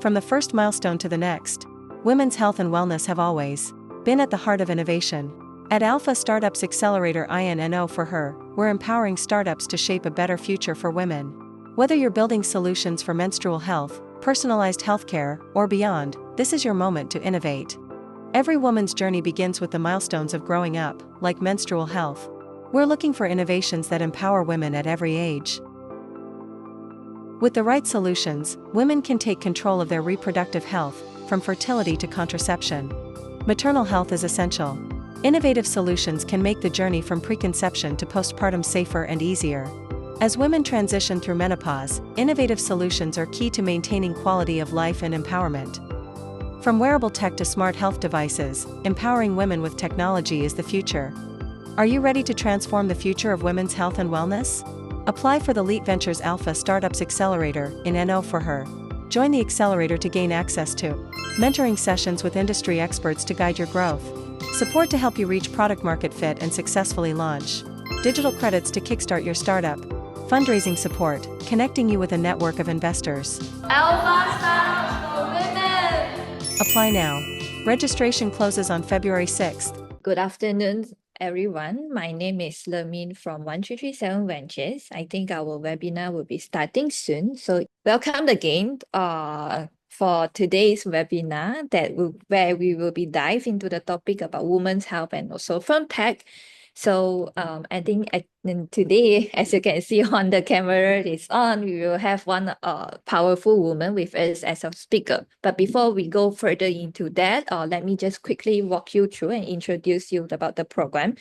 From the first milestone to the next, women's health and wellness have always been at the heart of innovation. At Alpha Startups Accelerator INNO4HER, we're empowering startups to shape a better future for women. Whether you're building solutions for menstrual health, personalized healthcare, or beyond, this is your moment to innovate. Every woman's journey begins with the milestones of growing up, like menstrual health. We're looking for innovations that empower women at every age. With the right solutions, women can take control of their reproductive health, from fertility to contraception. Maternal health is essential. Innovative solutions can make the journey from preconception to postpartum safer and easier. As women transition through menopause, innovative solutions are key to maintaining quality of life and empowerment. From wearable tech to smart health devices, empowering women with technology is the future. Are you ready to transform the future of women's health and wellness? Apply for the Elite Ventures Alpha Startups Accelerator INNO4HER. Join the accelerator to gain access to mentoring sessions with industry experts to guide your growth, support to help you reach product market fit and successfully launch, digital credits to kickstart your startup, fundraising support, connecting you with a network of investors. Alpha Startups for Women! Apply now. Registration closes on February 6th. Good afternoon, everyone. My name is Lermin from 1337 Ventures. I think our webinar will be starting soon. So welcome again for today's webinar where we will be dive into the topic about women's health and also FemTech. So I think today, as you can see on the camera is on, we will have one powerful woman with us as a speaker. But before we go further into that, let me just quickly walk you through and introduce you about the program.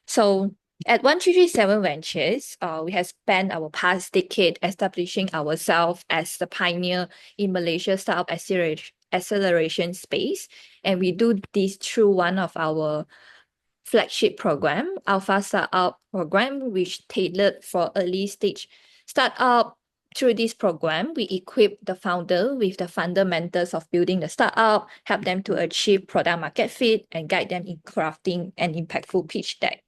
So at 1337 Ventures, we have spent our past decade establishing ourselves as the pioneer in Malaysia startup acceleration space. And we do this through one of our flagship program, Alpha Startup program, which tailored for early stage startup. Through this program, we equip the founder with the fundamentals of building the startup, help them to achieve product market fit, and guide them in crafting an impactful pitch deck.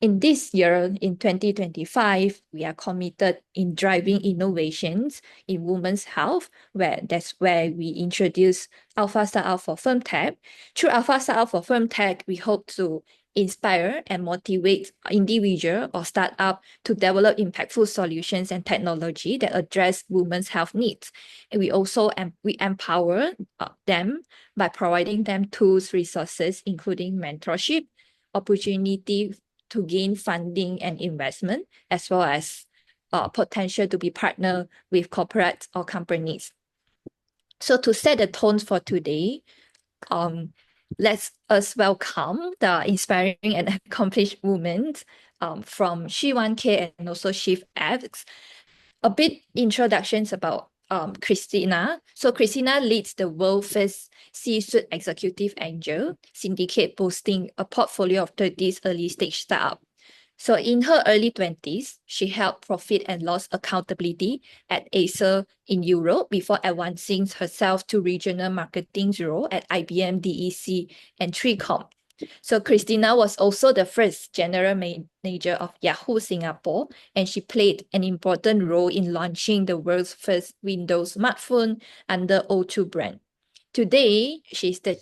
In this year, in 2025, we are committed in driving innovations in women's health, that's where we introduce Alpha Startup for FemTech. Through Alpha Startup for FemTech, we hope to inspire and motivate individual or startup to develop impactful solutions and technology that address women's health needs. And we also we empower them by providing them tools, resources, including mentorship, opportunity to gain funding and investment, as well as potential to be partnered with corporates or companies. So to set the tone for today, let us welcome the inspiring and accomplished women from She1K and also chiefX. A bit introductions about Christina. So Christina leads the world's first C-suite executive angel syndicate, boasting a portfolio of 30 early stage startups. So in her early 20s, she held profit and loss accountability at Acer in Europe before advancing herself to regional marketing role at IBM, DEC, and Tricom. So Christina was also the first general manager of Yahoo Singapore, and she played an important role in launching the world's first Windows smartphone under O2 brand. Today, she's the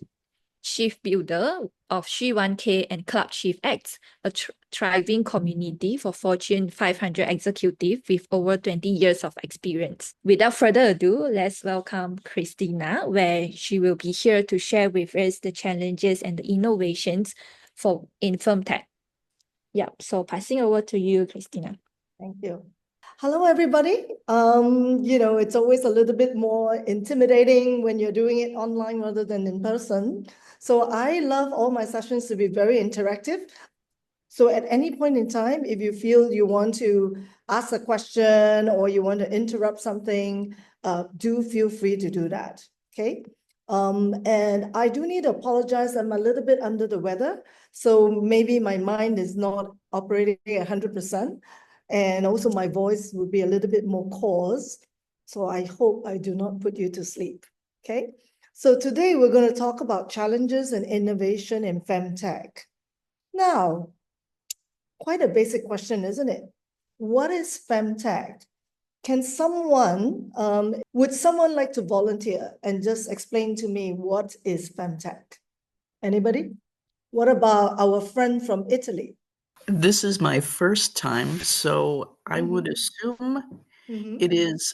chief builder of She1K and Club chiefX, a thriving community for Fortune 500 executives with over 20 years of experience. Without further ado, let's welcome Christina, where she will be here to share with us the challenges and the innovations in FemTech. Yeah, so passing over to you, Christina. Thank you. Hello, everybody. It's always a little bit more intimidating when you're doing it online rather than in person. So I love all my sessions to be very interactive. So at any point in time, if you feel you want to ask a question or you want to interrupt something, do feel free to do that, okay? And I do need to apologize. I'm a little bit under the weather, so maybe my mind is not operating 100%. And also my voice will be a little bit more coarse. So I hope I do not put you to sleep, okay? So today we're going to talk about challenges and innovation in FemTech. Now, quite a basic question, isn't it? What is FemTech? Would someone like to volunteer and just explain to me what is FemTech? Anybody? What about our friend from Italy? This is my first time, so I would assume it is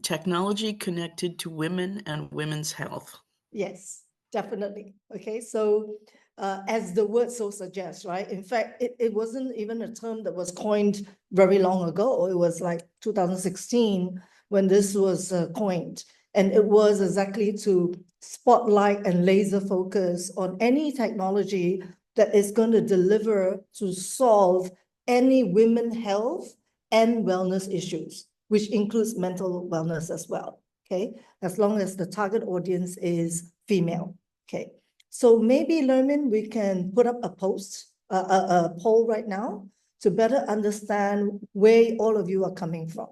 technology connected to women and women's health. Yes, definitely. Okay, so as the word so suggests, right? In fact, it wasn't even a term that was coined very long ago. It was like 2016 when this was coined. And it was exactly to spotlight and laser focus on any technology that is going to deliver to solve any women health and wellness issues, which includes mental wellness as well. Okay, as long as the target audience is female. Okay, so maybe, Lermin, we can put up a poll right now to better understand where all of you are coming from.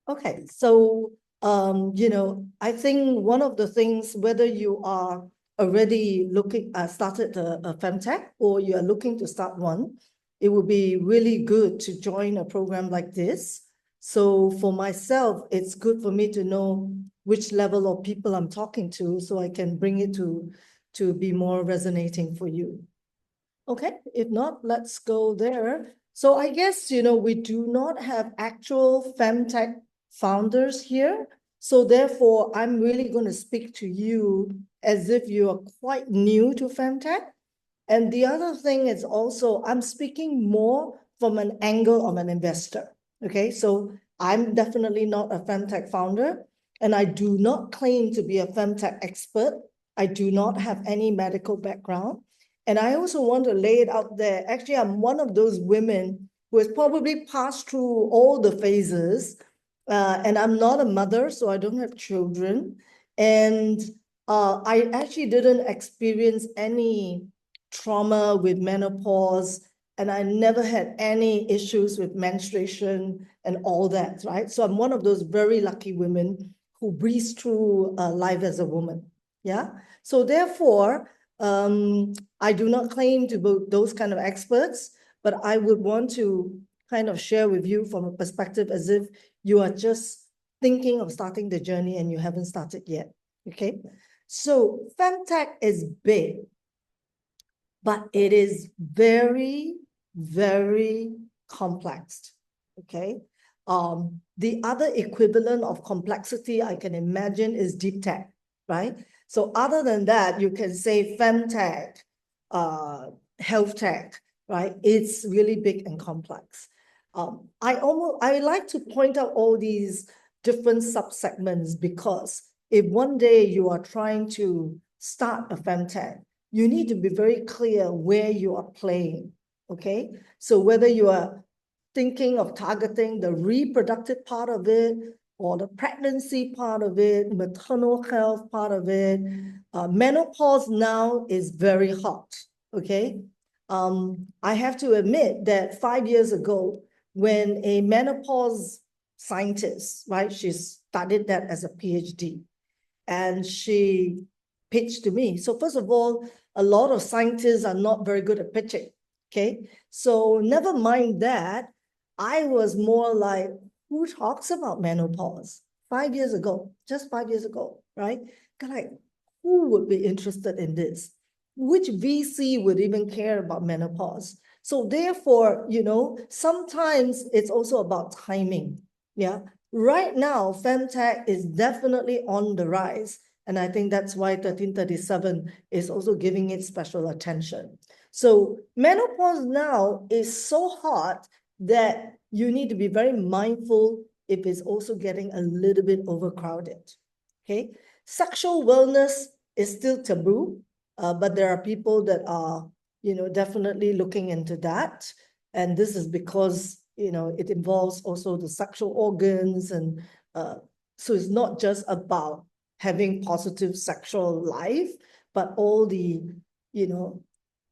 Okay, so I think one of the things, whether you are already started a FemTech or you are looking to start one, it would be really good to join a program like this. So for myself, it's good for me to know which level of people I'm talking to so I can bring it to be more resonating for you. Okay, if not, let's go there. So I guess, we do not have actual FemTech founders here. So therefore, I'm really going to speak to you as if you are quite new to FemTech. And the other thing is also, I'm speaking more from an angle of an investor. Okay, so I'm definitely not a FemTech founder, and I do not claim to be a FemTech expert. I do not have any medical background. And I also want to lay it out there. Actually, I'm one of those women who has probably passed through all the phases. And I'm not a mother, so I don't have children. And I actually didn't experience any trauma with menopause, and I never had any issues with menstruation and all that, right? So I'm one of those very lucky women who breeze through life as a woman. Yeah. So therefore, I do not claim to be those kind of experts, but I would want to kind of share with you from a perspective as if you are just thinking of starting the journey and you haven't started yet. Okay. So FemTech is big, but it is very, very complex. Okay. The other equivalent of complexity I can imagine is deep tech, right? So other than that, you can say FemTech, health tech, right? It's really big and complex. I like to point out all these different subsegments because if one day you are trying to start a FemTech, you need to be very clear where you are playing, okay? So whether you are thinking of targeting the reproductive part of it, or the pregnancy part of it, maternal health part of it. Menopause now is very hot, okay? I have to admit that 5 years ago, when a menopause scientist, right, she studied that as a PhD, and she pitched to me. So first of all, a lot of scientists are not very good at pitching, okay? So never mind that, I was more like, who talks about menopause? 5 years ago, just 5 years ago, right? Like, who would be interested in this? Which VC would even care about menopause? So therefore, sometimes it's also about timing, yeah? Right now, FemTech is definitely on the rise. And I think that's why 1337 is also giving it special attention. So menopause now is so hot that you need to be very mindful if it's also getting a little bit overcrowded. Okay. Sexual wellness is still taboo, but there are people that are, definitely looking into that. And this is because, it involves also the sexual organs. And so it's not just about having positive sexual life, but all the,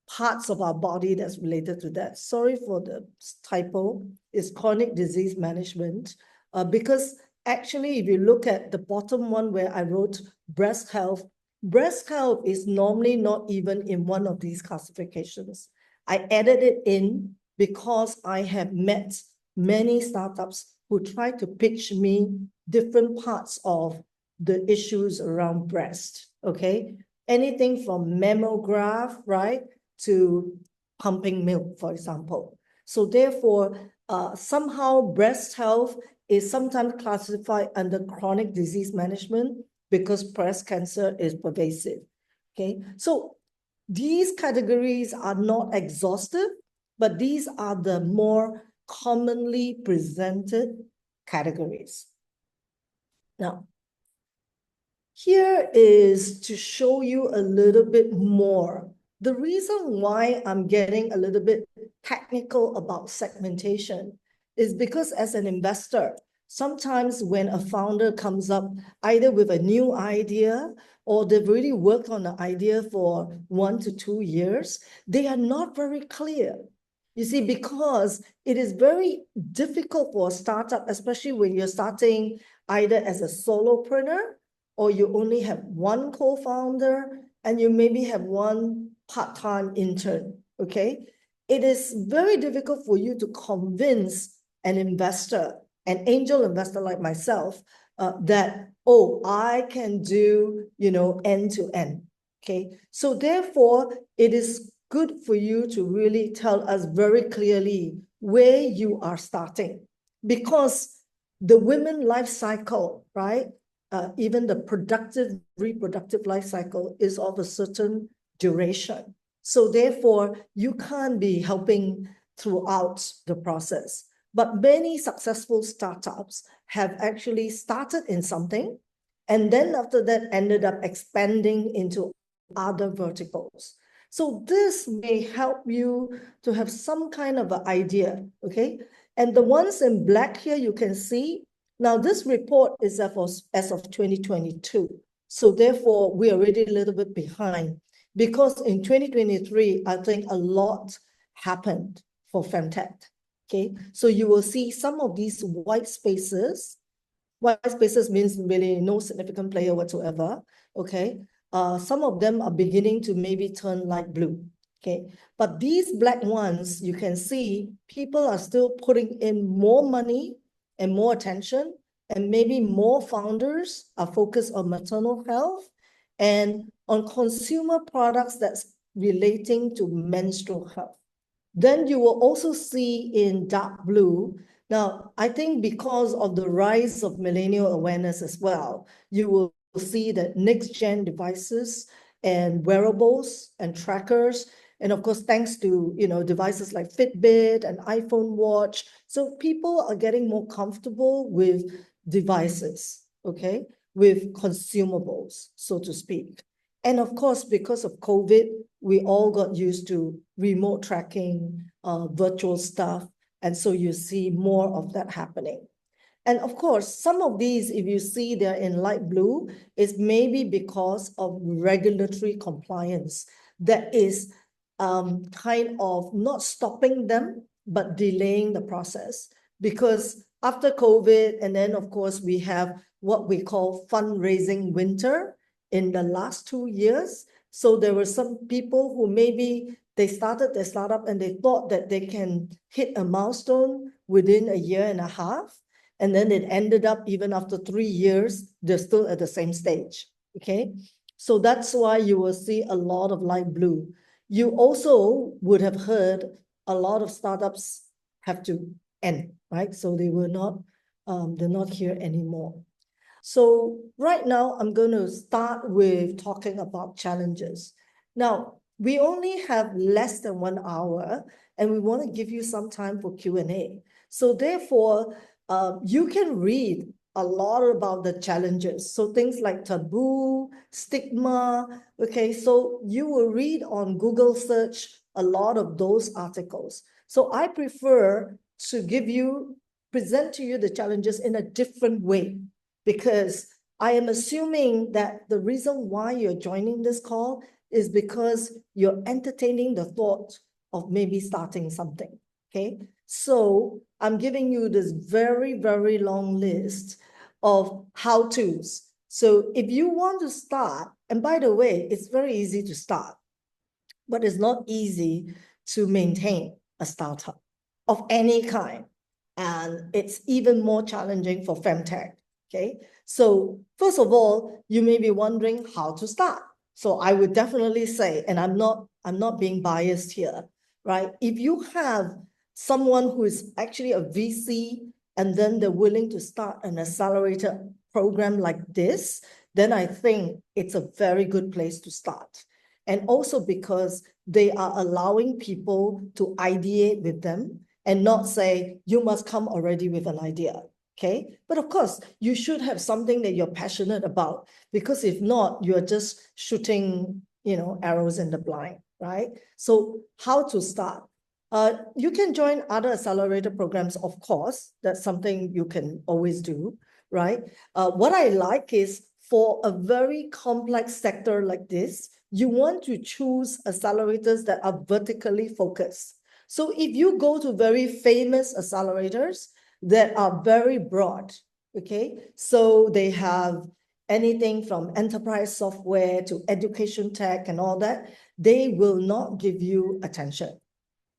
parts of our body that's related to that. Sorry for the typo. It's chronic disease management. Because actually, if you look at the bottom one where I wrote breast health. Breast health is normally not even in one of these classifications. I added it in because I have met many startups who try to pitch me different parts of the issues around breast, okay? Anything from mammograph, right, to pumping milk, for example. So therefore, somehow breast health is sometimes classified under chronic disease management because breast cancer is pervasive, okay? So these categories are not exhaustive, but these are the more commonly presented categories. Now, here is to show you a little bit more. The reason why I'm getting a little bit technical about segmentation is because as an investor, sometimes when a founder comes up either with a new idea or they've really worked on the idea for 1 to 2 years, they are not very clear. You see, because it is very difficult for a startup, especially when you're starting either as a solopreneur or you only have one co-founder and you maybe have one part-time intern, okay? It is very difficult for you to convince an investor, an angel investor like myself, that, oh, I can do, end to end, okay? So therefore, it is good for you to really tell us very clearly where you are starting, because the women life cycle, right? Even the reproductive life cycle is of a certain duration. So therefore, you can't be helping throughout the process. But many successful startups have actually started in something, and then after that ended up expanding into other verticals. So this may help you to have some kind of an idea, okay? And the ones in black here, you can see, now this report is as of 2022. So therefore, we're already a little bit behind because in 2023, I think a lot happened for FemTech, okay? So you will see some of these white spaces. White spaces means really no significant player whatsoever, okay? Some of them are beginning to maybe turn light blue, okay? But these black ones, you can see people are still putting in more money and more attention, and maybe more founders are focused on maternal health and on consumer products that's relating to menstrual health. Then you will also see in dark blue. Now, I think because of the rise of millennial awareness as well, you will see that next-gen devices and wearables and trackers, and of course, thanks to devices like Fitbit and iPhone Watch, so people are getting more comfortable with devices, okay, with consumables, so to speak. And of course, because of COVID, we all got used to remote tracking, virtual stuff. And so you see more of that happening. And of course, some of these, if you see they're in light blue, is maybe because of regulatory compliance that is kind of not stopping them, but delaying the process. Because after COVID, and then of course, we have what we call fundraising winter in the last 2 years. So there were some people who maybe they started their startup and they thought that they can hit a milestone within a year and a half. And then it ended up even after 3 years, they're still at the same stage, okay? So that's why you will see a lot of light blue. You also would have heard a lot of startups have to end, right? So they were not, they're not here anymore. So right now, I'm going to start with talking about challenges. Now, we only have less than 1 hour, and we want to give you some time for Q&A. So therefore, you can read a lot about the challenges. So things like taboo, stigma, okay? So you will read on Google search a lot of those articles. So I prefer to present to you the challenges in a different way, because I am assuming that the reason why you're joining this call is because you're entertaining the thought of maybe starting something, okay? So I'm giving you this very, very long list of how-tos. So if you want to start, and by the way, it's very easy to start, but it's not easy to maintain a startup of any kind. And it's even more challenging for FemTech, okay? So first of all, you may be wondering how to start. So I would definitely say, and I'm not being biased here, right? If you have someone who is actually a VC and then they're willing to start an accelerator program like this, then I think it's a very good place to start. And also because they are allowing people to ideate with them and not say, you must come already with an idea, okay? But of course, you should have something that you're passionate about, because if not, you're just shooting, arrows in the blind, right? So how to start? You can join other accelerator programs, of course. That's something you can always do, right? What I like is for a very complex sector like this, you want to choose accelerators that are vertically focused. So if you go to very famous accelerators that are very broad, okay? So they have anything from enterprise software to education tech and all that, they will not give you attention.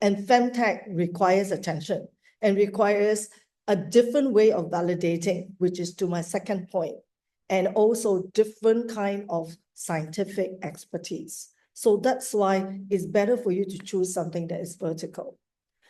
And FemTech requires attention and requires a different way of validating, which is to my second point, and also different kind of scientific expertise. So that's why it's better for you to choose something that is vertical.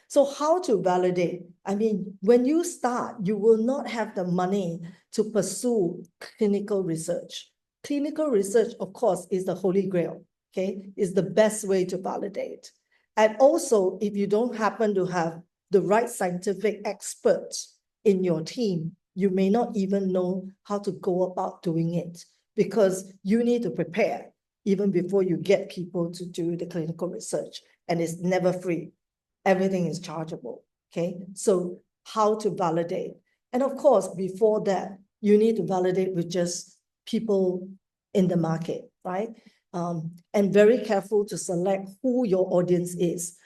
So how to validate? I mean, when you start, you will not have the money to pursue clinical research. Clinical research, of course, is the holy grail, okay? Is the best way to validate. And also, if you don't happen to have the right scientific experts in your team, you may not even know how to go about doing it, because you need to prepare even before you get people to do the clinical research, and it's never free. Everything is chargeable, okay? So how to validate? And of course, before that, you need to validate with just people in the market, right? And very careful to select who your audience is.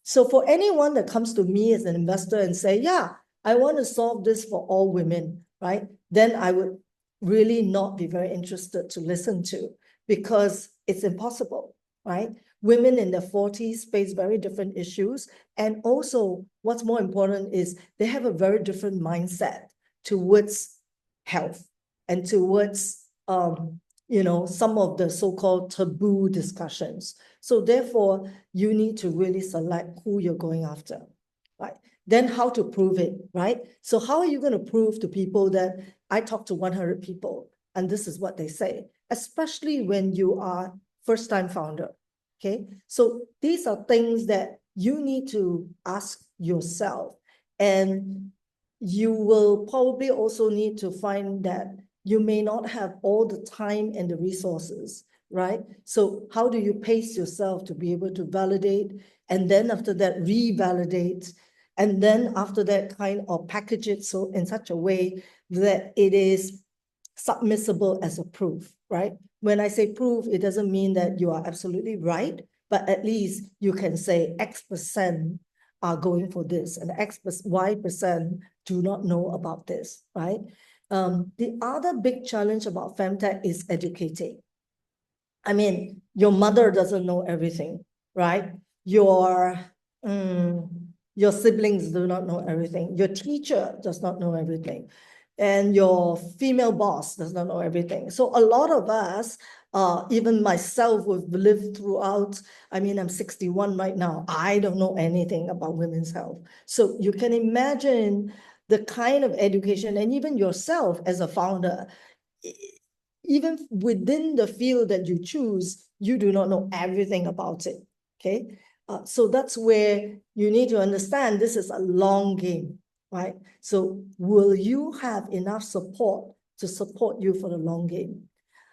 So for anyone that comes to me as an investor and say, yeah, I want to solve this for all women, right? Then I would really not be very interested to listen to, because it's impossible, right? Women in their 40s face very different issues. And also, what's more important is they have a very different mindset towards health and towards, some of the so-called taboo discussions. So therefore, you need to really select who you're going after, right? Then how to prove it, right? So how are you going to prove to people that I talked to 100 people and this is what they say, especially when you are first-time founder, okay? So these are things that you need to ask yourself, and you will probably also need to find that you may not have all the time and the resources, right? So how do you pace yourself to be able to validate, and then after that revalidate, and then after that kind of package it so in such a way that it is submissible as a proof, right? When I say proof, it doesn't mean that you are absolutely right, but at least you can say X% are going for this and Y% do not know about this, right? The other big challenge about FemTech is educating. I mean, your mother doesn't know everything, right? Your siblings do not know everything. Your teacher does not know everything. And your female boss does not know everything. So a lot of us, even myself, who've lived throughout, I mean, I'm 61 right now. I don't know anything about women's health. So you can imagine the kind of education, and even yourself as a founder, even within the field that you choose, you do not know everything about it, okay? So that's where you need to understand this is a long game, right? So will you have enough support to support you for the long game?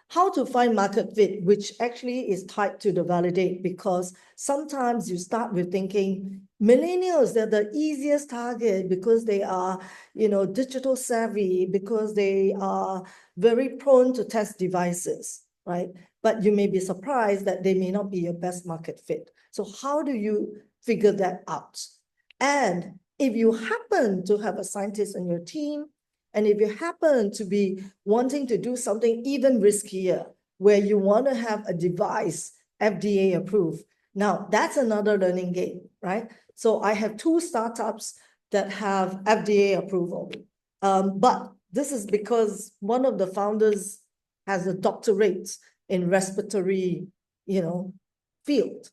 How to find market fit, which actually is tied to the validate, because sometimes you start with thinking millennials, they're the easiest target because they are, digital savvy, because they are very prone to test devices, right? But you may be surprised that they may not be your best market fit. So how do you figure that out? And if you happen to have a scientist on your team, And if you happen to be wanting to do something even riskier, where you want to have a device FDA approved, now that's another learning game, right? So I have 2 startups that have FDA approval. But this is because one of the founders has a doctorate in respiratory, field.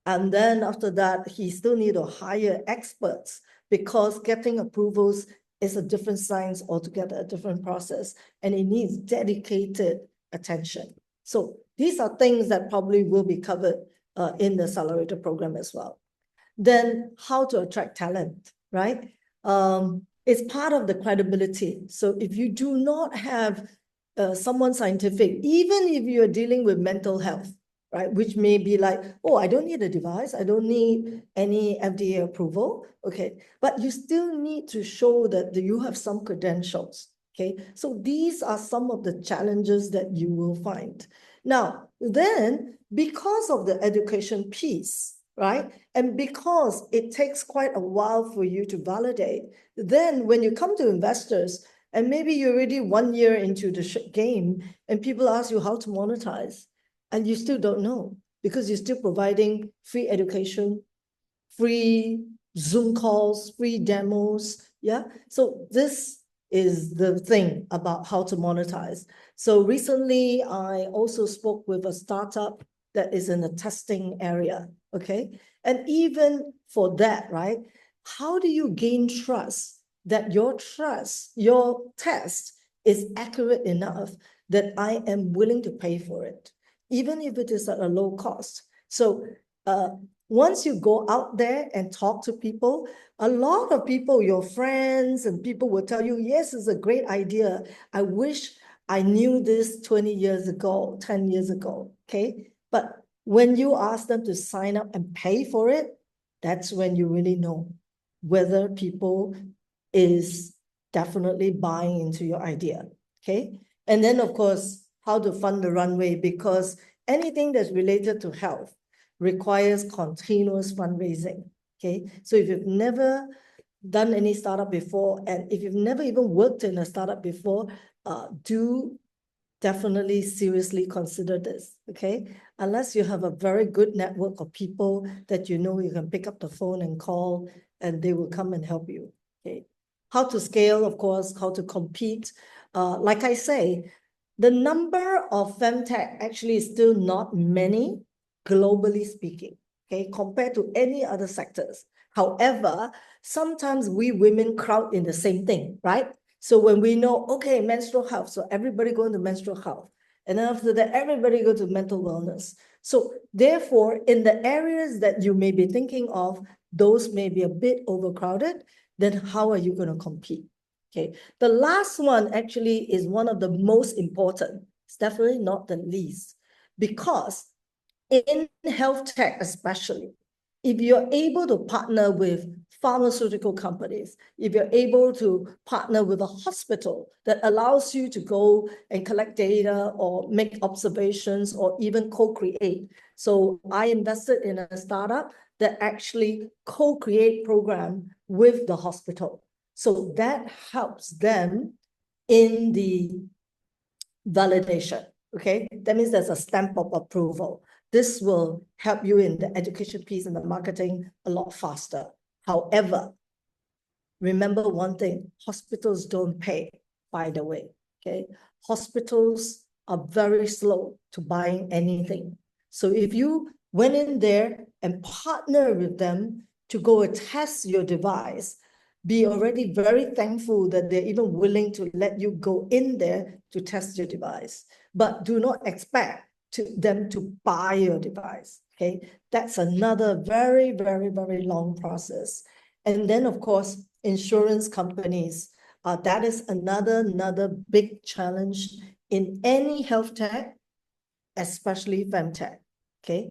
And then after that, he still need to hire experts because getting approvals is a different science altogether, a different process, and it needs dedicated attention. So these are things that probably will be covered in the accelerator program as well. Then how to attract talent, right? It's part of the credibility. So if you do not have someone scientific, even if you're dealing with mental health, right, which may be like, oh, I don't need a device, I don't need any FDA approval, okay, but you still need to show that you have some credentials, okay? So these are some of the challenges that you will find. Now, then, because of the education piece, right, and because it takes quite a while for you to validate, then when you come to investors, and maybe you're already 1 year into the game, and people ask you how to monetize, and you still don't know because you're still providing free education, free Zoom calls, free demos. Yeah. So this is the thing about how to monetize. So recently, I also spoke with a startup that is in the testing area. Okay. And even for that, right? How do you gain trust that your test is accurate enough that I am willing to pay for it, even if it is at a low cost? So once you go out there and talk to people, a lot of people, your friends and people will tell you, yes, it's a great idea. I wish I knew this 20 years ago, 10 years ago, okay? But when you ask them to sign up and pay for it, that's when you really know whether people is definitely buying into your idea, okay? And then, of course, how to fund the runway, because anything that's related to health requires continuous fundraising, okay? So if you've never done any startup before, and if you've never even worked in a startup before, do definitely seriously consider this, okay? Unless you have a very good network of people that you know you can pick up the phone and call, and they will come and help you, okay? How to scale, of course, how to compete. Like I say, the number of FemTech actually is still not many, globally speaking, okay, compared to any other sectors. However, sometimes we women crowd in the same thing, right? So when we know, okay, menstrual health, so everybody go into menstrual health. And then after that, everybody go to mental wellness. So therefore, in the areas that you may be thinking of, those may be a bit overcrowded, then how are you going to compete? Okay, the last one actually is one of the most important. It's definitely not the least, because in health tech especially, if you're able to partner with pharmaceutical companies, if you're able to partner with a hospital that allows you to go and collect data or make observations or even co-create. So I invested in a startup that actually co-create program with the hospital. So that helps them in the validation, okay? That means there's a stamp of approval. This will help you in the education piece and the marketing a lot faster. However, remember one thing, hospitals don't pay, by the way, okay? Hospitals are very slow to buying anything. So if you went in there and partner with them to go and test your device, be already very thankful that they're even willing to let you go in there to test your device. But do not expect them to buy your device, okay? That's another very, very, very long process. And then, of course, insurance companies. That is another big challenge in any health tech, especially FemTech, okay?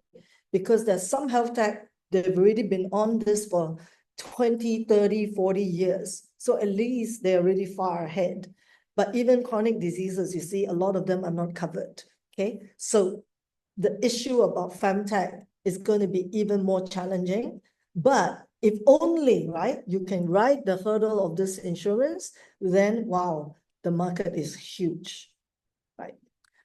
Because there's some health tech, they've already been on this for 20, 30, 40 years. So at least they're really far ahead. But even chronic diseases, you see, a lot of them are not covered, okay? So the issue about FemTech is going to be even more challenging. But if only, right, you can ride the hurdle of this insurance, then wow, the market is huge, right?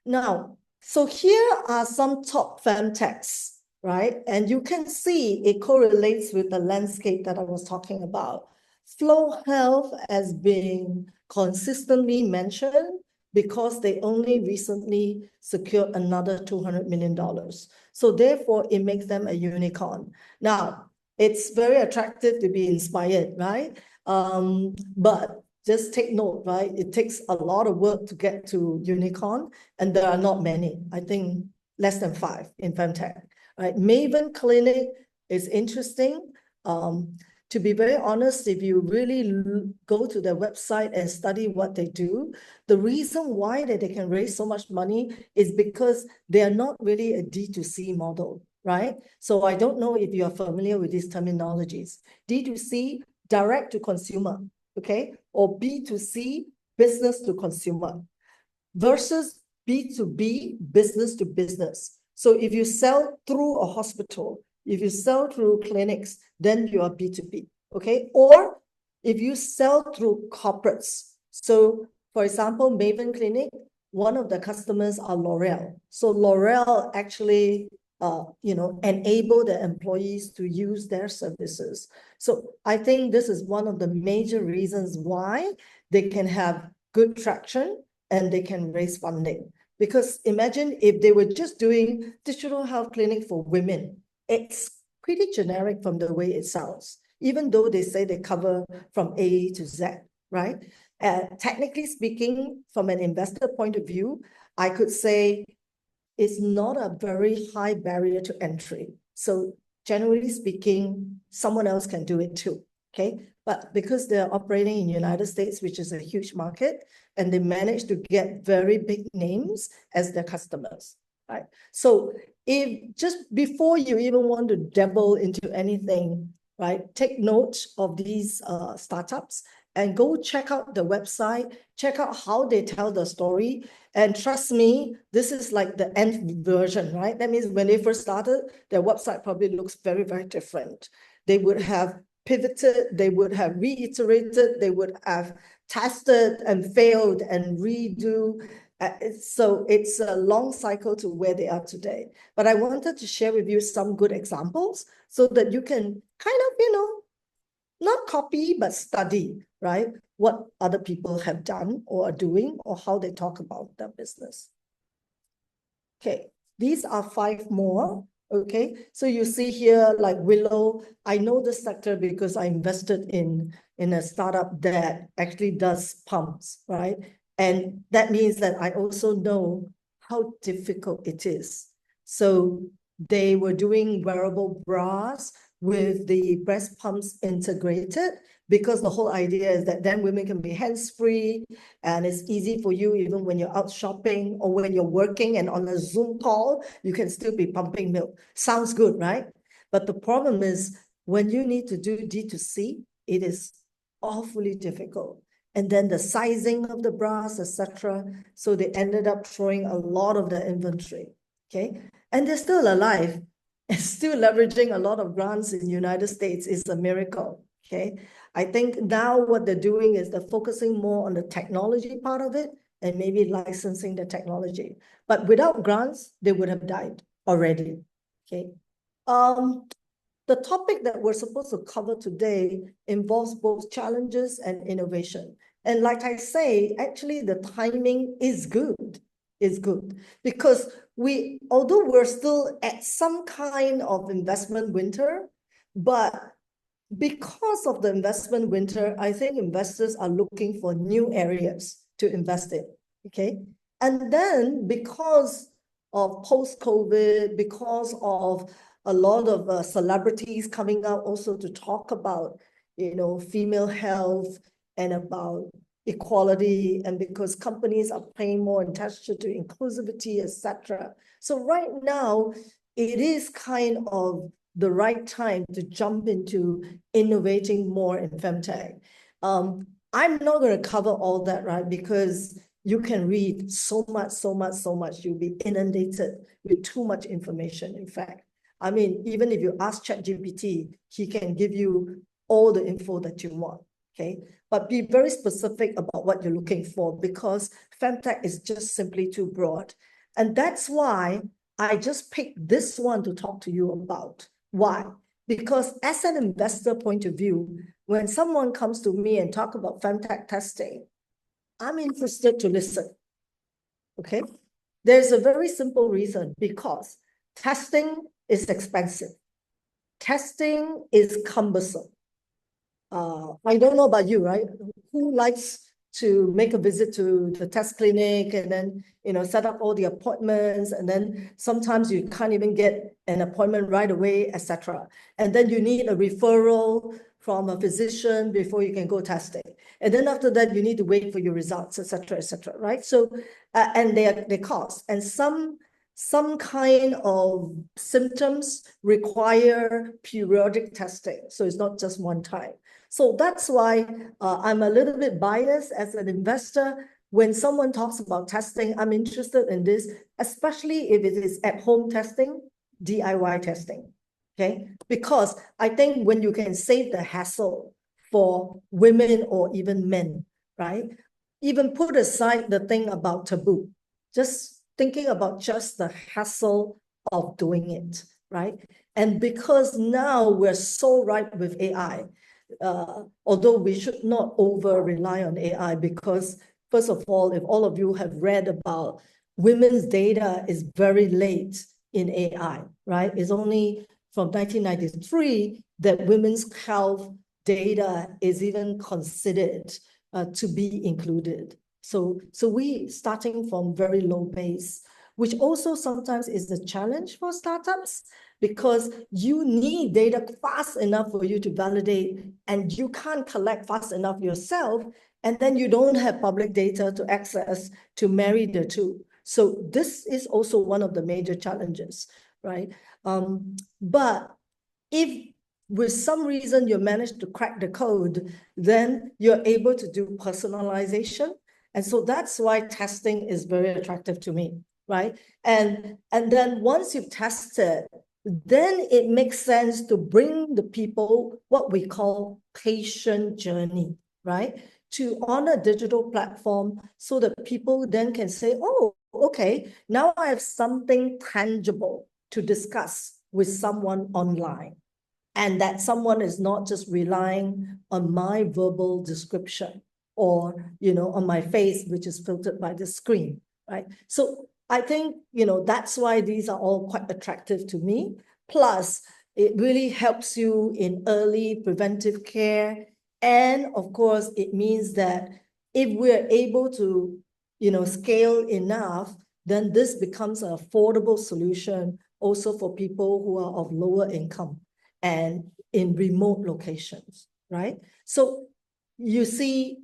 Now, so here are some top FemTechs, right? And you can see it correlates with the landscape that I was talking about. Flow Health has been consistently mentioned because they only recently secured another $200 million. So therefore, it makes them a unicorn. Now, it's very attractive to be inspired, right? But just take note, right? It takes a lot of work to get to unicorn, and there are not many. I think less than 5 in FemTech, right? Maven Clinic is interesting. To be very honest, if you really go to their website and study what they do, the reason why that they can raise so much money is because they are not really a D2C model, right? So I don't know if you are familiar with these terminologies. D2C, direct to consumer, okay? Or B2C, business to consumer, versus B2B, business to business. So if you sell through a hospital, if you sell through clinics, then you are B2B, okay? Or if you sell through corporates. So for example, Maven Clinic, one of the customers are L'Oreal. So L'Oreal actually enable the employees to use their services. So I think this is one of the major reasons why they can have good traction and they can raise funding. Because imagine if they were just doing digital health clinic for women, it's pretty generic from the way it sounds, even though they say they cover from A to Z, right? Technically speaking, from an investor point of view, I could say it's not a very high barrier to entry. So generally speaking, someone else can do it too, okay? But because they're operating in the United States, which is a huge market, and they manage to get very big names as their customers, right? So if just before you even want to dabble into anything, right, take note of these startups and go check out the website, check out how they tell the story. And trust me, this is like the end version, right? That means when they first started, their website probably looks very, very different. They would have pivoted, they would have reiterated, they would have tested and failed and redo. So it's a long cycle to where they are today. But I wanted to share with you some good examples so that you can kind of, not copy, but study, right? What other people have done or are doing or how they talk about their business. Okay, these are 5 more. Okay, so you see here like Willow. I know this sector because I invested in a startup that actually does pumps, right? And that means that I also know how difficult it is. So they were doing wearable bras with the breast pumps integrated, because the whole idea is that then women can be hands-free and it's easy for you even when you're out shopping or when you're working and on a Zoom call, you can still be pumping milk. Sounds good, right? But the problem is when you need to do D2C, it is awfully difficult. And then the sizing of the bras, etc. So they ended up throwing a lot of the inventory, okay? And they're still alive and still leveraging a lot of grants in the United States. Is a miracle, okay? I think now what they're doing is they're focusing more on the technology part of it and maybe licensing the technology. But without grants, they would have died already, okay? The topic that we're supposed to cover today involves both challenges and innovation. And like I say, actually the timing is good, because although we're still at some kind of investment winter, but because of the investment winter, I think investors are looking for new areas to invest in, okay? And then because of post-COVID, because of a lot of celebrities coming out also to talk about, female health and about equality, and because companies are paying more attention to inclusivity, etc. So right now, it is kind of the right time to jump into innovating more in FemTech. I'm not going to cover all that, right? Because you can read so much. You'll be inundated with too much information, in fact. I mean, even if you ask ChatGPT, he can give you all the info that you want, okay? But be very specific about what you're looking for, because FemTech is just simply too broad. And that's why I just picked this one to talk to you about. Why? Because as an investor point of view, when someone comes to me and talk about FemTech testing, I'm interested to listen, okay? There's a very simple reason, because testing is expensive. Testing is cumbersome. I don't know about you, right? Who likes to make a visit to the test clinic and then, set up all the appointments, and then sometimes you can't even get an appointment right away, etc. And then you need a referral from a physician before you can go testing. And then after that, you need to wait for your results, etc., right? So, and they cost. And some kind of symptoms require periodic testing. So it's not just one time. So that's why I'm a little bit biased as an investor. When someone talks about testing, I'm interested in this, especially if it is at-home testing, DIY testing, okay? Because I think when you can save the hassle for women or even men, right? Even put aside the thing about taboo, just thinking about just the hassle of doing it, right? And because now we're so ripe with AI, although we should not over rely on AI, because first of all, if all of you have read about women's data is very late in AI, right? It's only from 1993 that women's health data is even considered to be included. So we starting from very low base, which also sometimes is a challenge for startups, because you need data fast enough for you to validate, and you can't collect fast enough yourself, and then you don't have public data to access to marry the two. So this is also one of the major challenges, right? But if with some reason you manage to crack the code, then you're able to do personalization. And so that's why testing is very attractive to me, right? And then once you've tested, then it makes sense to bring the people what we call patient journey, right? To on a digital platform, so that people then can say, oh, okay, now I have something tangible to discuss with someone online. And that someone is not just relying on my verbal description or, on my face, which is filtered by the screen, right? So I think, that's why these are all quite attractive to me. Plus, it really helps you in early preventive care. And of course, it means that if we're able to, scale enough, then this becomes an affordable solution also for people who are of lower income and in remote locations, right? So you see,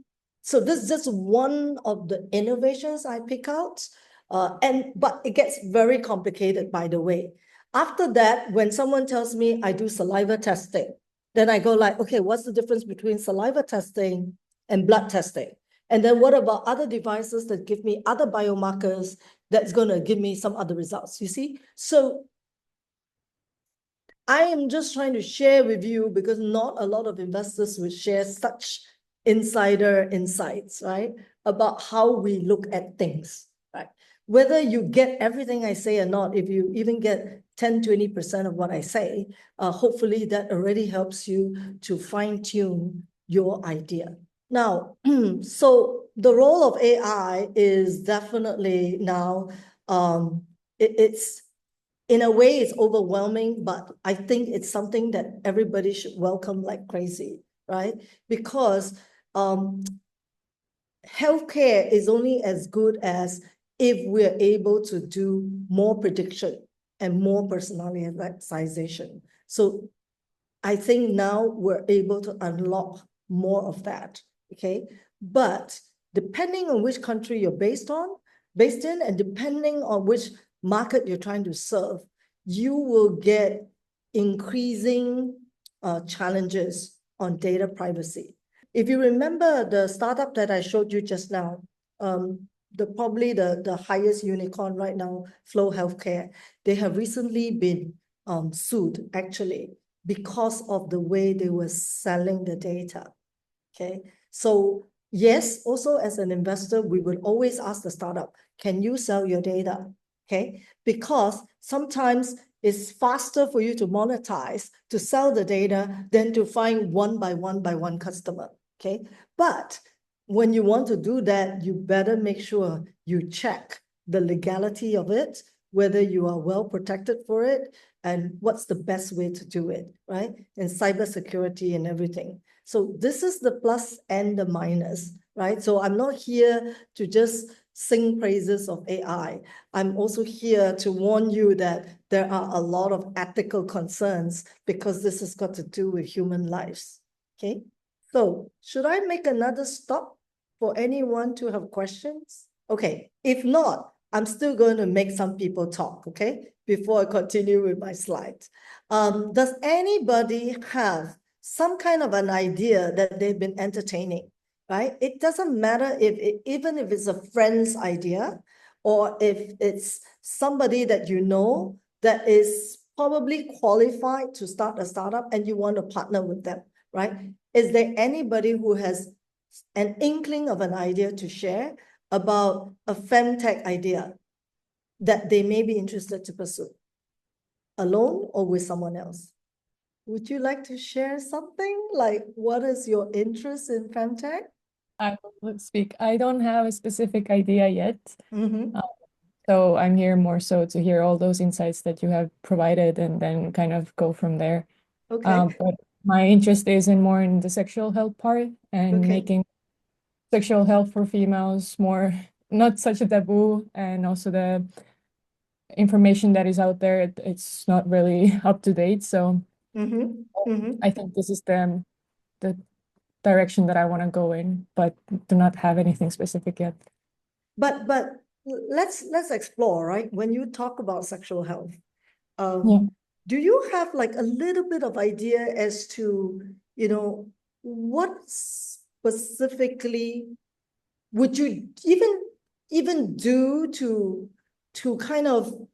so this is just one of the innovations I pick out, but it gets very complicated, by the way. After that, when someone tells me I do saliva testing, then I go like, okay, what's the difference between saliva testing and blood testing? And then what about other devices that give me other biomarkers that's going to give me some other results, you see? So I am just trying to share with you, because not a lot of investors will share such insider insights, right? About how we look at things, right? Whether you get everything I say or not, if you even get 10, 20% of what I say, hopefully that already helps you to fine tune your idea. Now, so the role of AI is definitely now, it's in a way, it's overwhelming, but I think it's something that everybody should welcome like crazy, right? Because healthcare is only as good as if we're able to do more prediction and more personalization. So I think now we're able to unlock more of that, okay? But depending on which country you're based in, and depending on which market you're trying to serve, you will get increasing challenges on data privacy. If you remember the startup that I showed you just now, probably the highest unicorn right now, Flow Healthcare, they have recently been sued, actually, because of the way they were selling the data, Okay, so yes, also as an investor, we would always ask the startup, can you sell your data? Okay, because sometimes it's faster for you to monetize, to sell the data than to find one by one customer. Okay, but when you want to do that, you better make sure you check the legality of it, whether you are well protected for it, and what's the best way to do it, right? And cybersecurity and everything. So this is the plus and the minus, right? So I'm not here to just sing praises of AI. I'm also here to warn you that there are a lot of ethical concerns because this has got to do with human lives, okay? So should I make another stop for anyone to have questions? Okay, if not, I'm still going to make some people talk, okay? Before I continue with my slides. Does anybody have some kind of an idea that they've been entertaining, right? It doesn't matter even if it's a friend's idea or if it's somebody that you know that is probably qualified to start a startup and you want to partner with them, right? Is there anybody who has an inkling of an idea to share about a FemTech idea that they may be interested to pursue, alone or with someone else? Would you like to share something? Like, what is your interest in FemTech? I will speak. I don't have a specific idea yet. Mm-hmm. So I'm here more so to hear all those insights that you have provided and then kind of go from there. Okay. But my interest is in more in the sexual health part and Okay. making sexual health for females more not such a taboo, and also the information that is out there, it's not really up to date. So Mm-hmm. Mm-hmm. I think this is the direction that I want to go in, but do not have anything specific yet. But let's explore, right? When you talk about sexual health, Yeah. do you have like a little bit of idea as to, you know, what specifically would you even do to kind of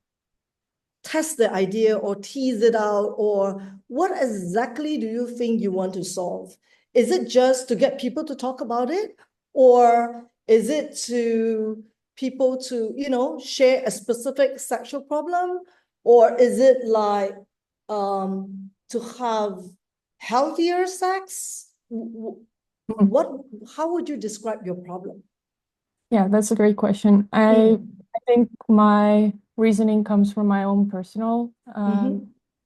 test the idea or tease it out, or what exactly do you think you want to solve? Is it just to get people to talk about it, or is it to people to, you know, share a specific sexual problem, or is it like to have healthier sex? What, how would you describe your problem? Yeah, that's a great question. I think my reasoning comes from my own personal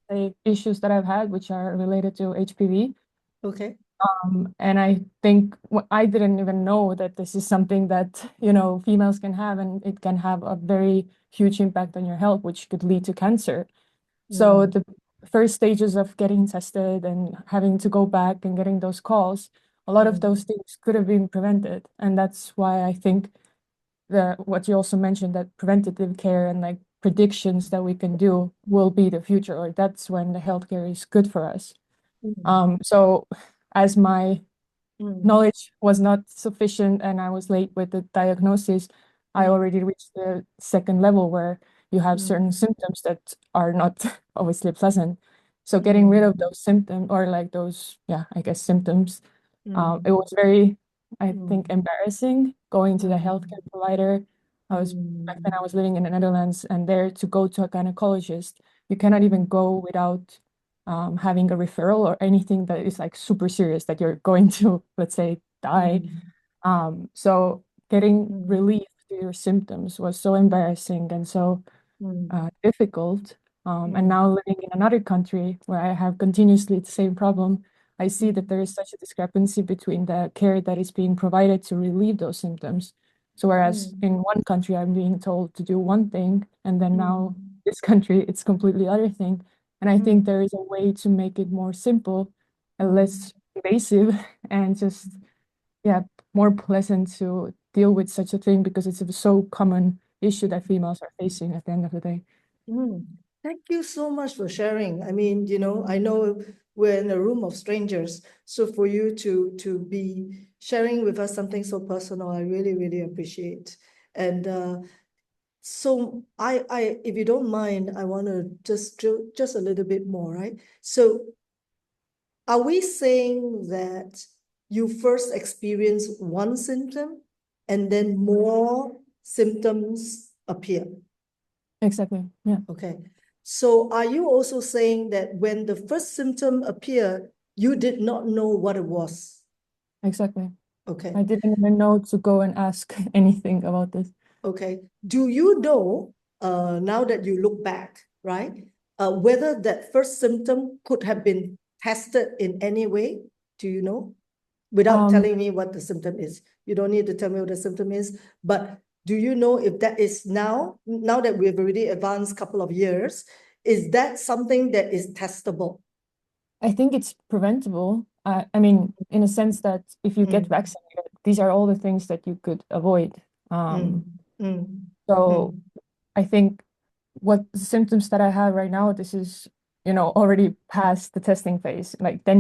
the issues that I've had, which are related to HPV. Okay. And I think I didn't even know that this is something that, you know, females can have, and it can have a very huge impact on your health, which could lead to cancer. So the first stages of getting tested and having to go back and getting those calls, a lot of those things could have been prevented. And that's why I think what you also mentioned, that preventative care and like predictions that we can do will be the future, or that's when the healthcare is good for us. So as my knowledge was not sufficient and I was late with the diagnosis, I already reached the second level where you have certain symptoms that are not obviously pleasant. So getting rid of those symptoms, or like those, yeah, I guess symptoms, it was very, I think, embarrassing going to the healthcare provider. Back then I was living in the Netherlands, and there to go to a gynecologist, you cannot even go without having a referral or anything that is like super serious that you're going to, let's say, die. So getting relief to your symptoms was so embarrassing and so difficult. And now living in another country where I have continuously the same problem, I see that there is such a discrepancy between the care that is being provided to relieve those symptoms. So whereas in one country I'm being told to do one thing, and then now this country it's completely other thing. And I think there is a way to make it more simple and less invasive and just, yeah, more pleasant to deal with such a thing, because it's a so common issue that females are facing at the end of the day. Thank you so much for sharing. I mean, you know, I know we're in a room of strangers, so for you to be sharing with us something so personal, I really, really appreciate. And so if you don't mind, I want to just drill just a little bit more, right? So are we saying that you first experience one symptom and then more symptoms appear. Exactly. Yeah. Okay. So are you also saying that when the first symptom appeared, you did not know what it was? Exactly. Okay. I didn't even know to go and ask anything about this. Okay. Do you know, now that you look back, right, whether that first symptom could have been tested in any way? Do you know? Without telling me what the symptom is. You don't need to tell me what the symptom is, but do you know if that is now that we've already advanced a couple of years, is that something that is testable? I think it's preventable. I mean, in a sense that if you get vaccinated, these are all the things that you could avoid. So I think what the symptoms that I have right now, this is, already past the testing phase. Like, then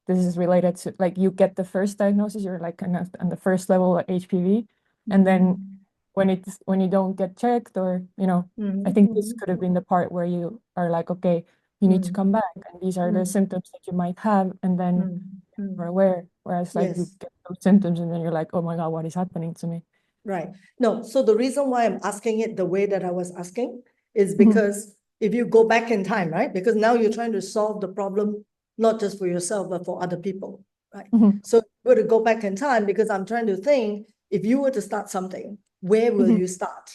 this is related to, like, you get the first diagnosis, you're like kind of on the first level of HPV. And then when you don't get checked, or, I think this could have been the part where you are like, okay, you need to come back, and these are the symptoms that you might have, and then you're aware. Whereas like you Yes. get those symptoms and then you're like, oh my God, what is happening to me? Right. No, so the reason why I'm asking it the way that I was asking is because if you go back in time, right? Because now you're trying to solve the problem, not just for yourself, but for other people, right? So if you were to go back in time, because I'm trying to think, if you were to start something, where will you start?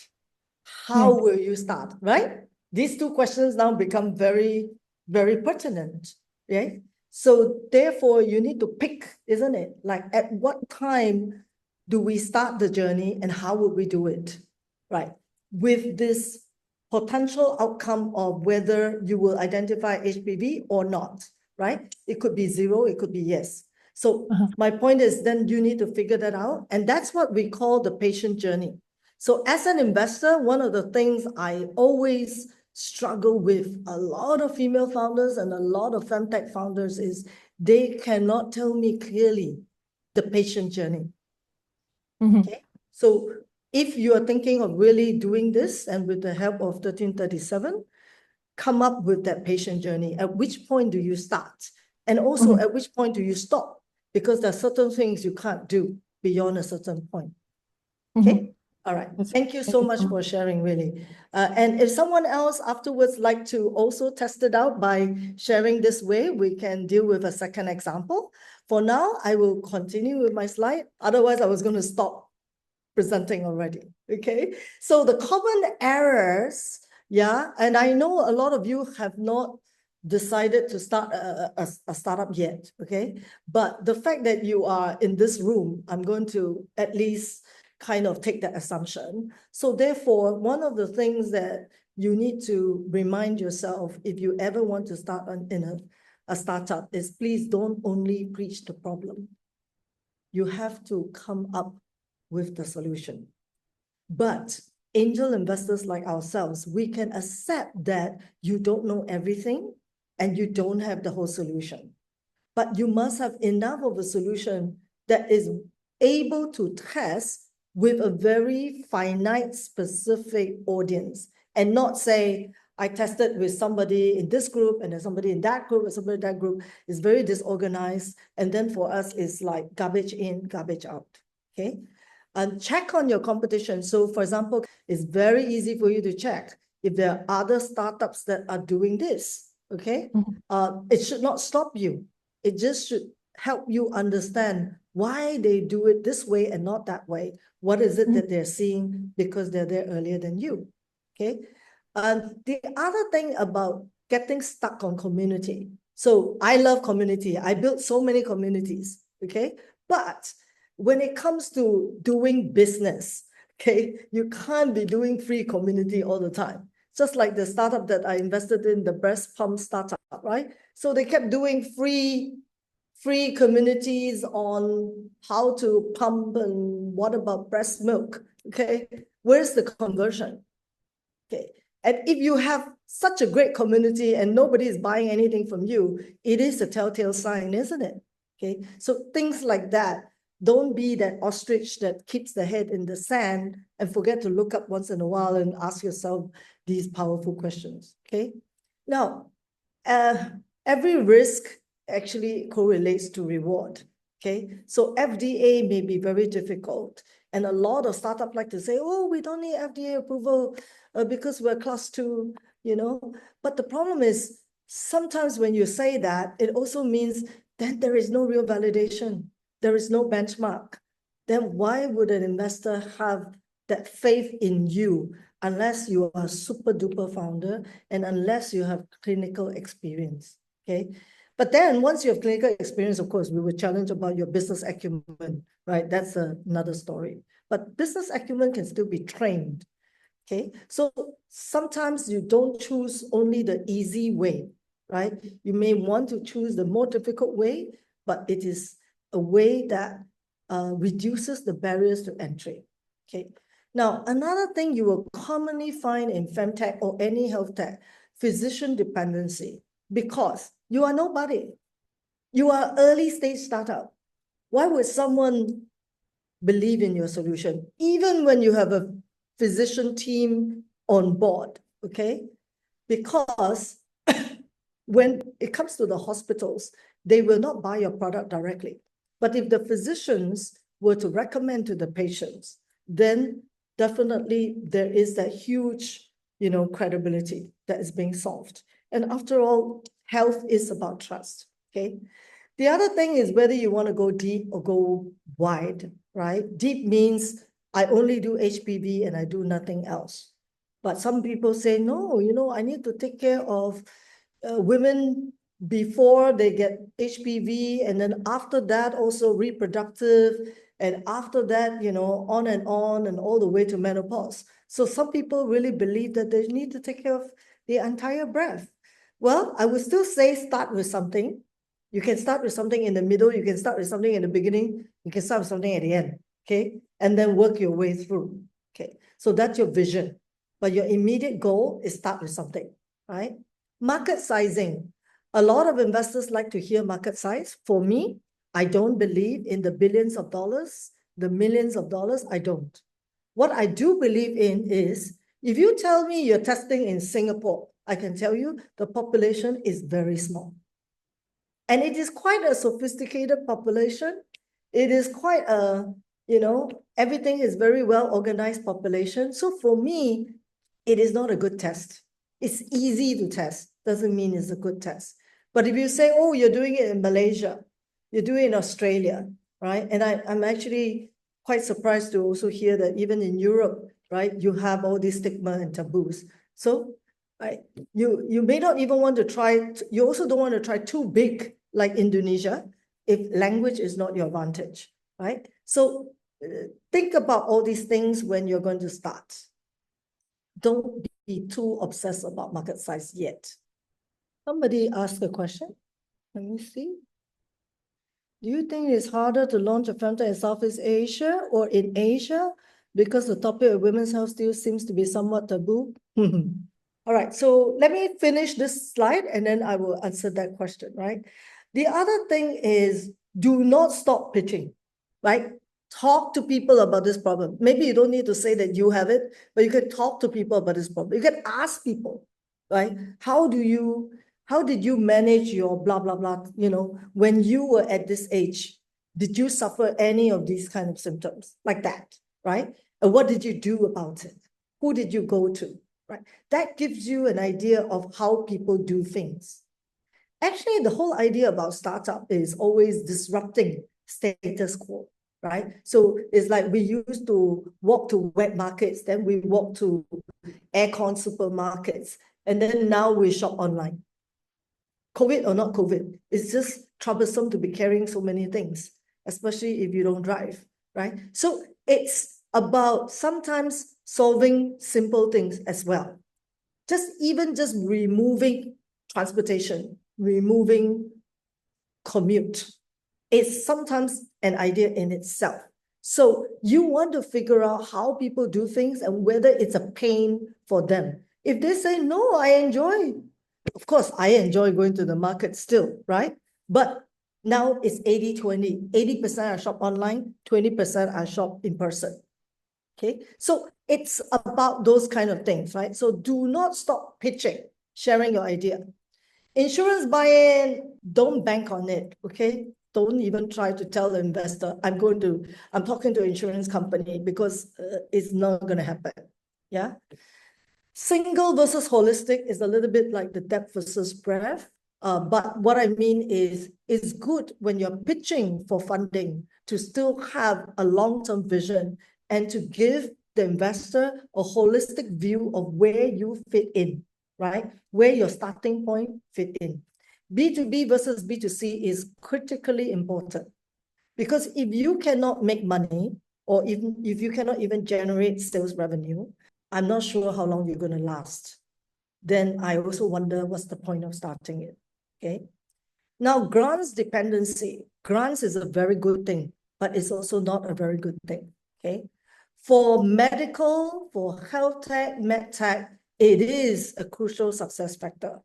How will you start, right? These two questions now become very, very pertinent, right? So therefore, you need to pick, isn't it? Like, at what time do we start the journey, and how would we do it, right? With this potential outcome of whether you will identify HPV or not, right? It could be 0, it could be yes. So my point is, then you need to figure that out. And that's what we call the patient journey. So as an investor, one of the things I always struggle with a lot of female founders and a lot of FemTech founders is they cannot tell me clearly the patient journey. Okay. So if you are thinking of really doing this, and with the help of 1337, come up with that patient journey. At which point do you start? And also, at which point do you stop? Because there are certain things you can't do beyond a certain point. Okay. All right. Thank you so much for sharing, really. And if someone else afterwards like to also test it out by sharing this way, we can deal with a second example. For now, I will continue with my slide. Otherwise, I was going to stop presenting already. Okay. So the common errors, yeah, and I know a lot of you have not decided to start a startup yet. Okay. But the fact that you are in this room, I'm going to at least kind of take that assumption. So therefore, one of the things that you need to remind yourself if you ever want to start in a startup is, please don't only preach the problem. You have to come up with the solution. But angel investors like ourselves, we can accept that you don't know everything and you don't have the whole solution. But you must have enough of a solution that is able to test with a very finite, specific audience, and not say, I tested with somebody in this group and then somebody in that group and somebody in that group. Is very disorganized. And then for us, it's like garbage in, garbage out. Okay. And check on your competition. So for example, it's very easy for you to check if there are other startups that are doing this. Okay. It should not stop you. It just should help you understand why they do it this way and not that way. What is it that they're seeing because they're there earlier than you? Okay. And the other thing about getting stuck on community. So I love community. I built so many communities. Okay. But when it comes to doing business, okay, you can't be doing free community all the time. Just like the startup that I invested in, the breast pump startup, right? So they kept doing free communities on how to pump and what about breast milk, okay? Where's the conversion? Okay, and if you have such a great community and nobody is buying anything from you, it is a telltale sign, isn't it? Okay, so things like that. Don't be that ostrich that keeps the head in the sand and forget to look up once in a while and ask yourself these powerful questions. Okay, now every risk actually correlates to reward. Okay, so FDA may be very difficult. And a lot of startups like to say, oh, we don't need FDA approval because we're class 2, you know. But the problem is, sometimes when you say that, it also means that there is no real validation. There is no benchmark. Then why would an investor have that faith in you unless you are a super duper founder and unless you have clinical experience, okay? But then once you have clinical experience, of course, we will challenge about your business acumen, right? That's another story. But business acumen can still be trained, okay? So sometimes you don't choose only the easy way, right? You may want to choose the more difficult way, but it is a way that reduces the barriers to entry, okay? Now, another thing you will commonly find in FemTech or any health tech, physician dependency, because you are nobody. You are early stage startup. Why would someone believe in your solution, even when you have a physician team on board, okay? Because when it comes to the hospitals, they will not buy your product directly. But if the physicians were to recommend to the patients, then definitely there is that huge, you know, credibility that is being solved. And after all, health is about trust, okay? The other thing is whether you want to go deep or go wide, right? Deep means I only do HPV and I do nothing else. But some people say, no, you know, I need to take care of women before they get HPV, and then after that also reproductive, and after that, you know, on and all the way to menopause. So some people really believe that they need to take care of the entire breath. Well, I would still say start with something. You can start with something in the middle, you can start with something in the beginning, you can start with something at the end, okay? And then work your way through, okay? So that's your vision. But your immediate goal is start with something, right? Market sizing. A lot of investors like to hear market size. For me, I don't believe in the billions of dollars, the millions of dollars, I don't. What I do believe in is, if you tell me you're testing in Singapore, I can tell you the population is very small. And it is quite a sophisticated population. It is quite a, you know, everything is very well organized population. So for me, it is not a good test. It's easy to test, doesn't mean it's a good test. But if you say, oh, you're doing it in Malaysia, you're doing it in Australia, right? And I'm actually quite surprised to also hear that even in Europe, right, you have all these stigma and taboos. So, right, you may not even want to try, you also don't want to try too big like Indonesia if language is not your advantage, right? So think about all these things when you're going to start. Don't be too obsessed about market size yet. Somebody asked a question. Let me see. Do you think it's harder to launch a FemTech in Southeast Asia or in Asia because the topic of women's health still seems to be somewhat taboo? All right, so let me finish this slide and then I will answer that question, right? The other thing is do not stop pitching, right? Talk to people about this problem. Maybe you don't need to say that you have it, but you can talk to people about this problem. You can ask people, right? How did you manage your blah, blah, blah, you know, when you were at this age? Did you suffer any of these kind of symptoms like that, right? And what did you do about it? Who did you go to, right? That gives you an idea of how people do things. Actually, the whole idea about startup is always disrupting status quo, right? So it's like we used to walk to wet markets, then we walk to aircon supermarkets, and then now we shop online. COVID or not COVID, it's just troublesome to be carrying so many things, especially if you don't drive, right? So it's about sometimes solving simple things as well. Even just removing transportation, removing commute is sometimes an idea in itself. So you want to figure out how people do things and whether it's a pain for them. If they say, no, I enjoy, of course, I enjoy going to the market still, right? But now it's 80-20, 80% I shop online, 20% I shop in person. Okay, so it's about those kind of things, right? So do not stop pitching, sharing your idea. Insurance buy-in, don't bank on it, okay? don't even try to tell the investor, I'm talking to an insurance company, because it's not going to happen. Yeah. Single versus holistic is a little bit like the depth versus breadth. But what I mean is, it's good when you're pitching for funding to still have a long-term vision and to give the investor a holistic view of where you fit in, right? Where your starting point fit in. B2B versus B2C is critically important, because if you cannot make money, or even if you cannot even generate sales revenue, I'm not sure how long you're going to last. Then I also wonder what's the point of starting it. Okay. Now, grants dependency. Grants is a very good thing, but it's also not a very good thing. Okay. For medical, for health tech, med tech, it is a crucial success factor,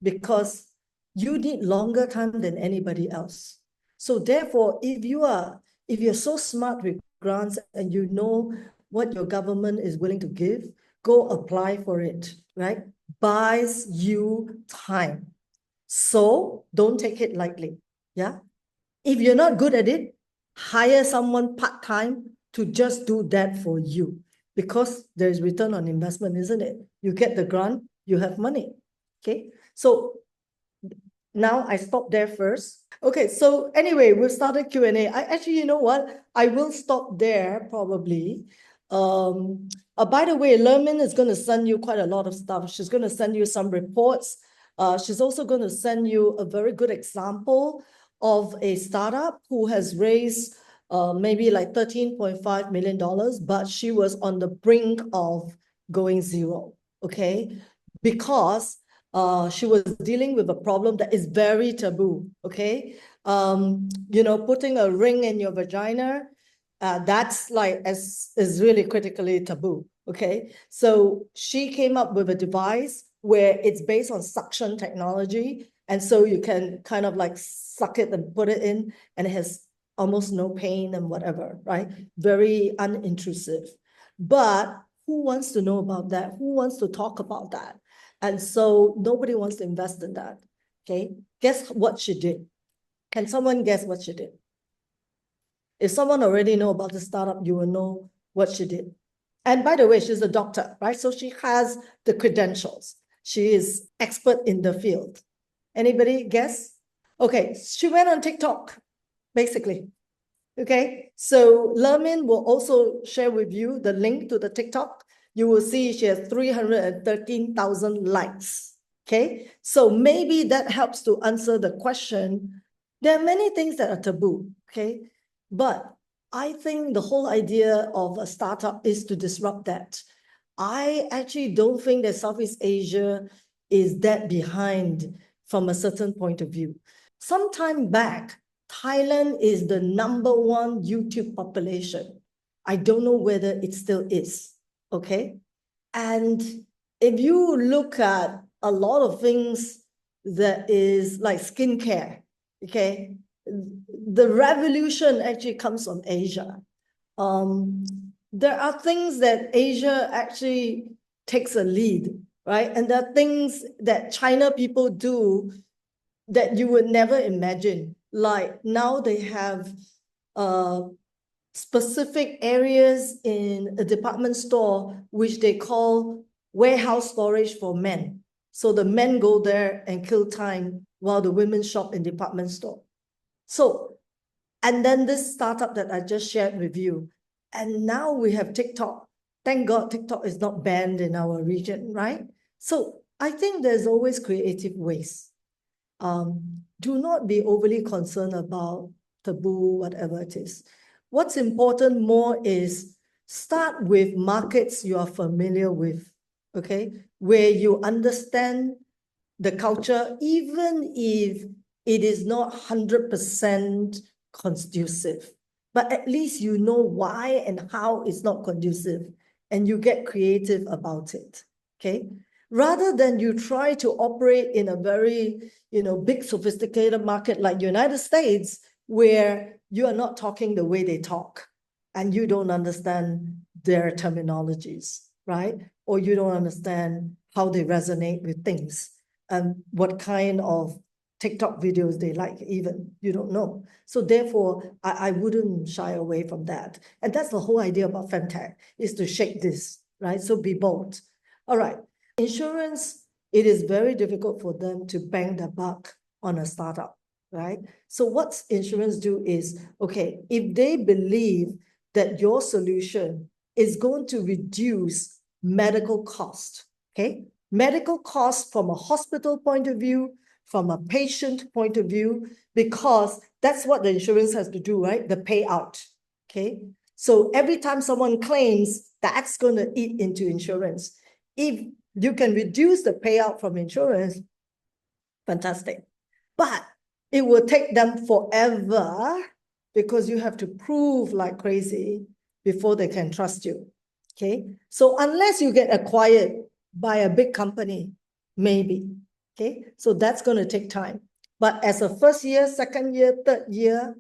because you need longer time than anybody else. So therefore, if you're so smart with grants and you know what your government is willing to give, go apply for it, right? Buys you time. So don't take it lightly. Yeah. If you're not good at it, hire someone part-time to just do that for you, because there's return on investment, isn't it? You get the grant, you have money. Okay. So now I stop there first. Okay, so anyway, we've started Q&A. Actually, you know what? I will stop there probably. By the way, Lermin is going to send you quite a lot of stuff. She's going to send you some reports. She's also going to send you a very good example of a startup who has raised maybe like $13.5 million, but she was on the brink of going zero, okay? Because she was dealing with a problem that is very taboo, okay? Putting a ring in your vagina, that's like is really critically taboo, okay? So she came up with a device where it's based on suction technology. And so you can kind of like suck it and put it in, and it has almost no pain and whatever, right? Very unintrusive. But who wants to know about that? Who wants to talk about that? And so nobody wants to invest in that, okay? Guess what she did? Can someone guess what she did? If someone already know about the startup, you will know what she did. And by the way, she's a doctor, right? So she has the credentials. She is expert in the field. Anybody guess? Okay, she went on TikTok, basically. Okay, so Lermin will also share with you the link to the TikTok. You will see she has 313,000 likes. Okay, so maybe that helps to answer the question. There are many things that are taboo, okay? But I think the whole idea of a startup is to disrupt that. I actually don't think that Southeast Asia is that behind from a certain point of view. Some time back, Thailand is the #1 YouTube population. I don't know whether it still is, okay? And if you look at a lot of things that is like skincare, okay? The revolution actually comes from Asia. There are things that Asia actually takes a lead, right? And there are things that China people do that you would never imagine. Like now they have specific areas in a department store which they call warehouse storage for men. So the men go there and kill time while the women shop in department store. So, and then this startup that I just shared with you, and now we have TikTok. Thank God TikTok is not banned in our region, right? So I think there's always creative ways. Do not be overly concerned about taboo, whatever it is. What's important more is start with markets you are familiar with, okay? Where you understand the culture, even if it is not 100% conducive, but at least you know why and how it's not conducive, and you get creative about it, okay? Rather than you try to operate in a very, big sophisticated market like United States, where you are not talking the way they talk and you don't understand their terminologies, right? Or you don't understand how they resonate with things and what kind of TikTok videos they like even, you don't know. So therefore, I wouldn't shy away from that. And that's the whole idea about FemTech, is to shake this, right? So be bold. All right. Insurance, it is very difficult for them to bang the buck on a startup, right? So what insurance do is, okay, if they believe that your solution is going to reduce medical cost, okay? Medical cost from a hospital point of view, from a patient point of view, because that's what the insurance has to do, right? The payout, okay? So every time someone claims, that's going to eat into insurance. If you can reduce the payout from insurance, fantastic. But it will take them forever because you have to prove like crazy before they can trust you, okay? So unless you get acquired by a big company, maybe, okay? So that's going to take time. But as a first year, second year, third year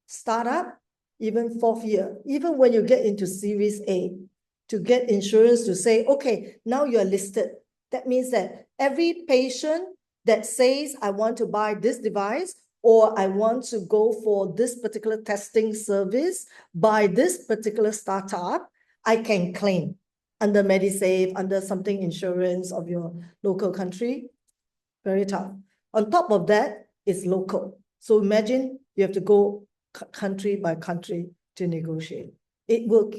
startup, even fourth year, even when you get into Series A, to get insurance to say, okay, now you're listed. That means that every patient that says, I want to buy this device, or I want to go for this particular testing service by this particular startup, I can claim under MediSave, under something insurance of your local country. Very tough. On top of that, it's local. So imagine you have to go country by country to negotiate. It will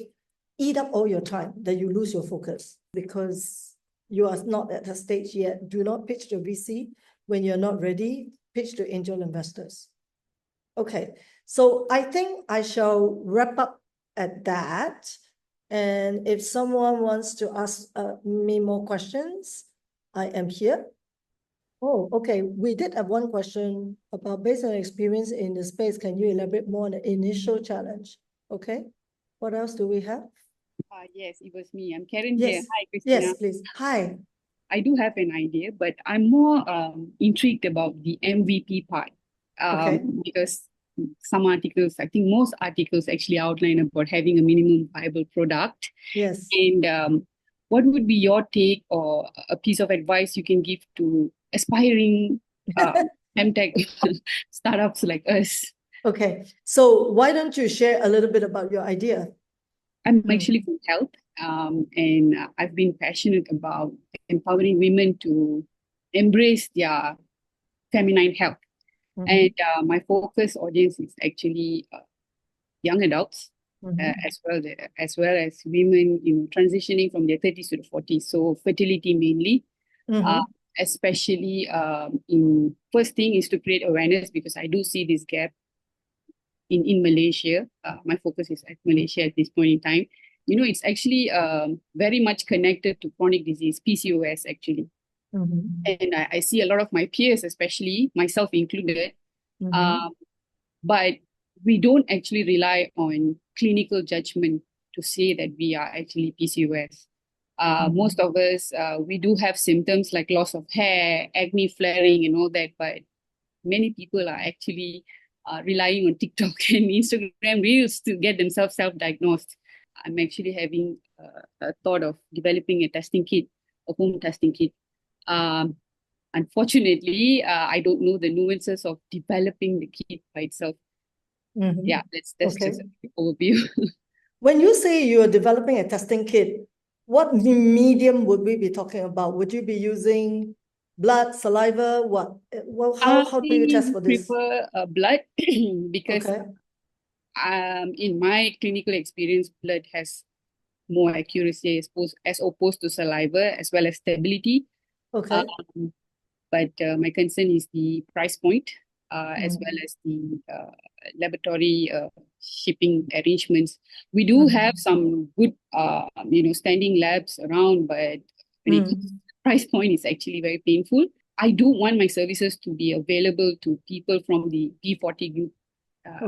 eat up all your time, that you lose your focus because you are not at a stage yet. Do not pitch to VC when you're not ready. Pitch to angel investors. Okay, so I think I shall wrap up at that. And if someone wants to ask me more questions, I am here. Oh, okay. We did have one question about based on experience in the space. Can you elaborate more on the initial challenge? Okay. What else do we have? Yes, it was me. I'm Karen here. Yes. Hi, Christina. Yes, please. Hi. I do have an idea, but I'm more intrigued about the MVP part. Okay. Because some articles, I think most articles actually outline about having a minimum viable product. Yes. And what would be your take or a piece of advice you can give to aspiring FemTech startups like us? Okay. So why don't you share a little bit about your idea? I'm actually from health, and I've been passionate about empowering women to embrace their feminine health. And my focus audience is actually young adults, as well as women, transitioning from their 30s to the 40s. So fertility mainly, especially in first thing is to create awareness, because I do see this gap in Malaysia. My focus is at Malaysia at this point in time. It's actually very much connected to chronic disease, PCOS actually. And I see a lot of my peers, especially myself included, but we don't actually rely on clinical judgment to say that we are actually PCOS. Most of us, we do have symptoms like loss of hair, acne flaring and all that, but many people are actually relying on TikTok and Instagram Reels to get themselves self-diagnosed. I'm actually having a thought of developing a testing kit, a home testing kit. Unfortunately, I don't know the nuances of developing the kit by itself. Yeah, that's just a quick overview. When you say you are developing a testing kit, what medium would we be talking about? Would you be using blood, saliva? What? Well, how do you test for this? I prefer blood because in my clinical experience, blood has more accuracy as opposed to saliva, as well as stability. Okay. But my concern is the price point, as well as the laboratory shipping arrangements. We do have some good, standing labs around, but when it comes to the price point, it's actually very painful. I do want my services to be available to people from the B40 group.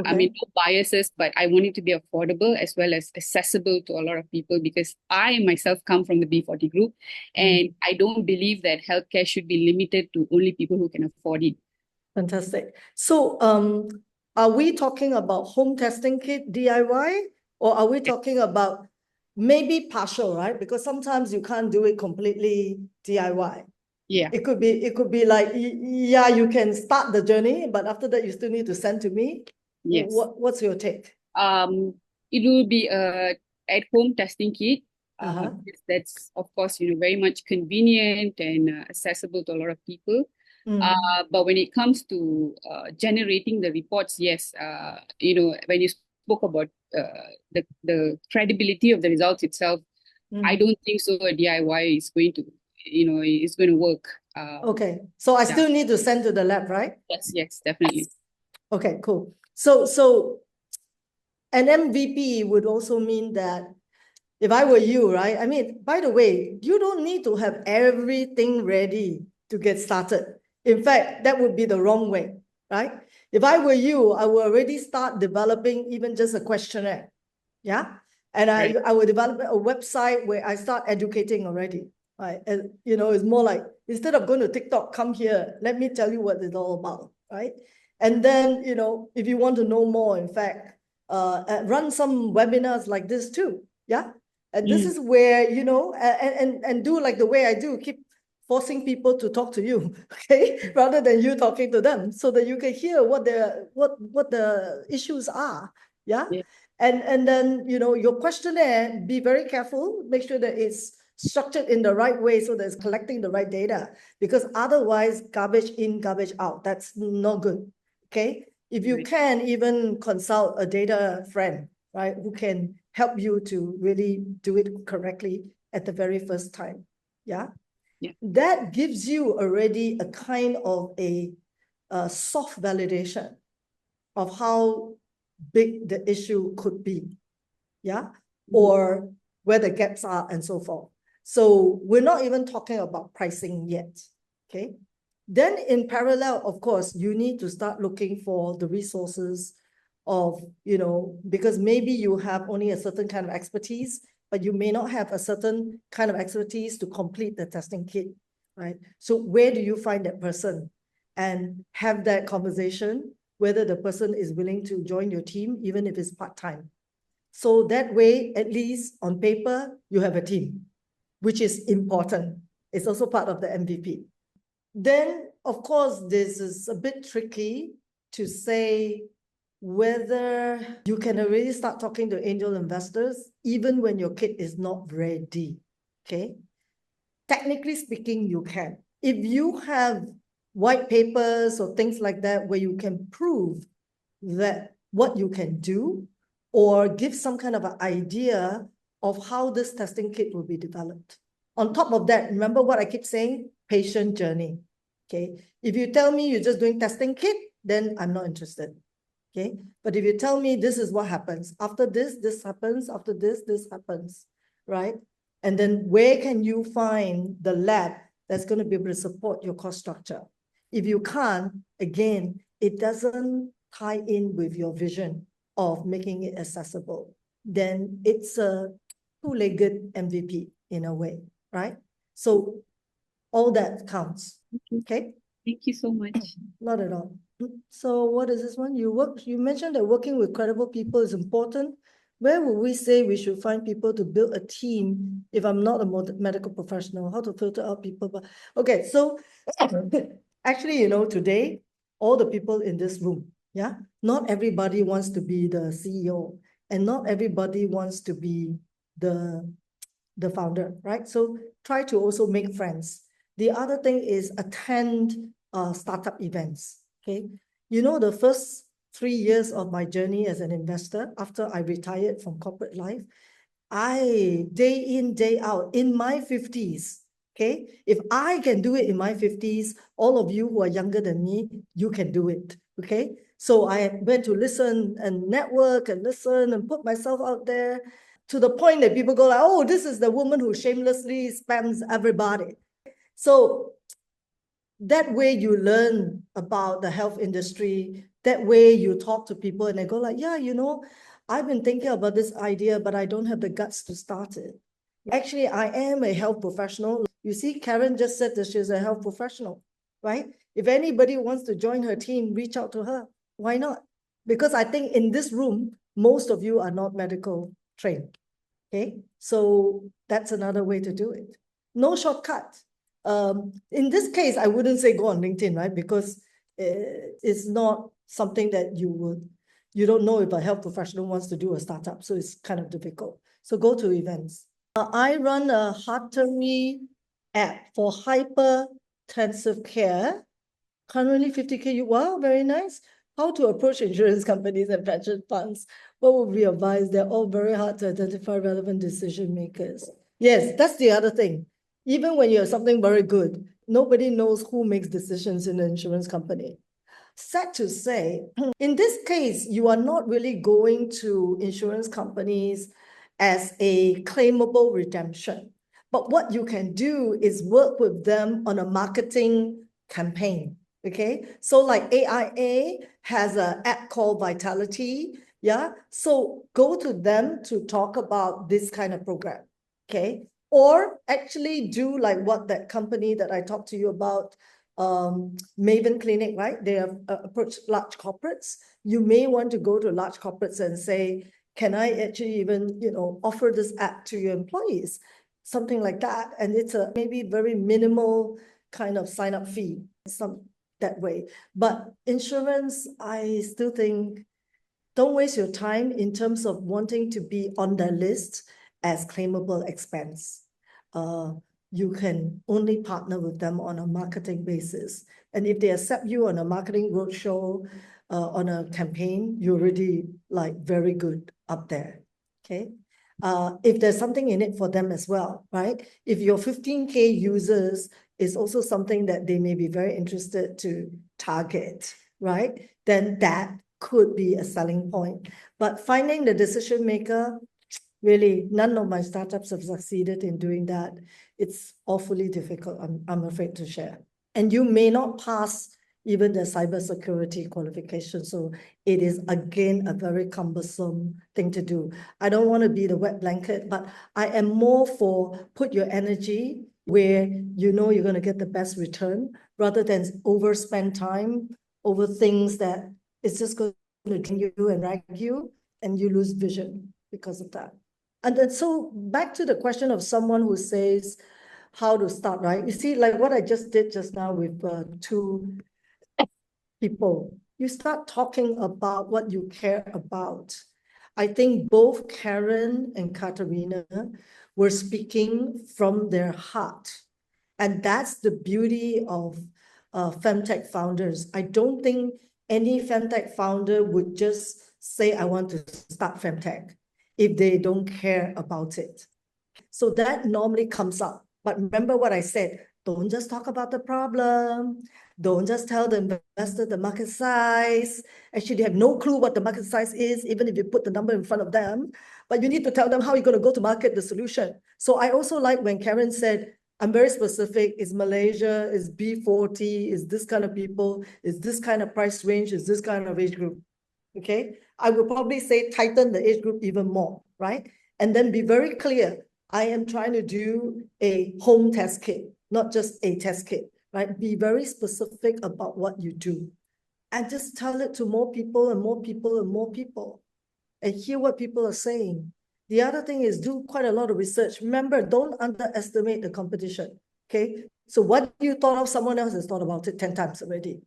I mean, no biases, but I want it to be affordable as well as accessible to a lot of people, because I myself come from the B40 group, and I don't believe that healthcare should be limited to only people who can afford it. Fantastic. So, are we talking about home testing kit DIY, or are we talking about maybe partial, right? Because sometimes you can't do it completely DIY. Yeah. It could be like, yeah, you can start the journey, but after that you still need to send to me. Yes. What's your take? It will be a at-home testing kit. Uh-huh. That's of course, very much convenient and accessible to a lot of people. But when it comes to generating the reports, yes, when you spoke about the credibility of the results itself, I don't think so. A DIY is going to, is going to work. Okay, so I still need to send to the lab, right? Yes, definitely. Okay, cool. So an MVP would also mean that if I were you, right? I mean, by the way, you don't need to have everything ready to get started. In fact, that would be the wrong way, right? If I were you, I would already start developing even just a questionnaire. Yeah. And I would develop a website where I start educating already. Right. And it's more like, instead of going to TikTok, come here, let me tell you what it's all about. Right. And then, if you want to know more, in fact, run some webinars like this too. Yeah. And this is where, and do like the way I do, keep forcing people to talk to you, okay, rather than you talking to them, so that you can hear what the issues are. Yeah. And then, your questionnaire, be very careful, make sure that it's structured in the right way so that it's collecting the right data, because otherwise garbage in, garbage out, that's not good. Okay. If you can even consult a data friend, right, who can help you to really do it correctly at the very first time. Yeah. That gives you already a kind of a soft validation of how big the issue could be. Yeah. Or where the gaps are and so forth. So we're not even talking about pricing yet. Okay. Then in parallel, of course, you need to start looking for the resources of, because maybe you have only a certain kind of expertise, but you may not have a certain kind of expertise to complete the testing kit, right? So where do you find that person and have that conversation, whether the person is willing to join your team, even if it's part-time. So that way, at least on paper, you have a team, which is important. It's also part of the MVP. Then, of course, this is a bit tricky to say whether you can already start talking to angel investors, even when your kit is not ready, okay? Technically speaking, you can. If you have white papers or things like that, where you can prove that what you can do, or give some kind of an idea of how this testing kit will be developed. On top of that, remember what I keep saying, patient journey. Okay. If you tell me you're just doing testing kit, then I'm not interested. Okay. But if you tell me this is what happens, after this, this happens, after this happens, right? And then where can you find the lab that's going to be able to support your cost structure? If you can't, again, it doesn't tie in with your vision of making it accessible, then it's a two-legged MVP in a way, right? So all that counts, okay? Thank you so much. Not at all. So what is this one? You mentioned that working with credible people is important. Where would we say we should find people to build a team if I'm not a medical professional? How to filter out people? But okay, so actually, today, all the people in this room, yeah, not everybody wants to be the CEO, and not everybody wants to be the founder, right? So try to also make friends. The other thing is attend startup events, okay? The first 3 years of my journey as an investor, after I retired from corporate life, I, day in, day out, in my 50s, okay? If I can do it in my 50s, all of you who are younger than me, you can do it, okay? So I went to listen and network and listen and put myself out there, to the point that people go like, oh, this is the woman who shamelessly spams everybody. So that way you learn about the health industry. That way you talk to people and they go like, yeah, I've been thinking about this idea, but I don't have the guts to start it. Actually, I am a health professional. You see, Karen just said that she's a health professional, right? If anybody wants to join her team, reach out to her. Why not? Because I think in this room, most of you are not medical trained. Okay, so that's another way to do it. No shortcut. In this case, I wouldn't say go on LinkedIn, right? Because it's not something that you don't know if a health professional wants to do a startup, so it's kind of difficult. So go to events. I run a Heartery app for hypertensive care. Currently 50K, wow, very nice. How to approach insurance companies and pension funds. What would we advise? They're all very hard to identify relevant decision makers. Yes, that's the other thing. Even when you have something very good, nobody knows who makes decisions in the insurance company. Sad to say, in this case, you are not really going to insurance companies as a claimable redemption. But what you can do is work with them on a marketing campaign. Okay, so like AIA has an app called Vitality. Yeah, so go to them to talk about this kind of program. Okay, or actually do like what that company that I talked to you about, Maven Clinic, right? They have approached large corporates. You may want to go to large corporates and say, can I actually even, offer this app to your employees? Something like that. And it's a maybe very minimal kind of sign up fee, that way. But insurance, I still think, don't waste your time in terms of wanting to be on the list as claimable expense. You can only partner with them on a marketing basis. And if they accept you on a marketing roadshow, on a campaign, you're already like very good up there. Okay. If there's something in it for them as well, right? If your 15K users is also something that they may be very interested to target, right? Then that could be a selling point. But finding the decision maker, really, none of my startups have succeeded in doing that. It's awfully difficult, I'm afraid to share. And you may not pass even the cybersecurity qualification. So it is, again, a very cumbersome thing to do. I don't want to be the wet blanket, but I am more for put your energy where you know you're going to get the best return rather than overspend time over things that it's just going to drain you and drag you, and you lose vision because of that. And then, so back to the question of someone who says how to start, right? You see, like what I just did just now with two people, you start talking about what you care about. I think both Karen and Katarina were speaking from their heart. And that's the beauty of FemTech founders. I don't think any FemTech founder would just say, I want to start FemTech if they don't care about it. So that normally comes up. But remember what I said, don't just talk about the problem. Don't just tell the investor the market size. Actually, they have no clue what the market size is, even if you put the number in front of them. But you need to tell them how you're going to go to market the solution. So I also like when Karen said, I'm very specific, is Malaysia, is B40, is this kind of people, is this kind of price range, is this kind of age group. Okay, I would probably say tighten the age group even more, right? And then be very clear. I am trying to do a home test kit, not just a test kit, right? Be very specific about what you do and just tell it to more people and more people and more people and hear what people are saying. The other thing is do quite a lot of research. Remember, don't underestimate the competition, okay? So what you thought of, someone else has thought about it 10 times already.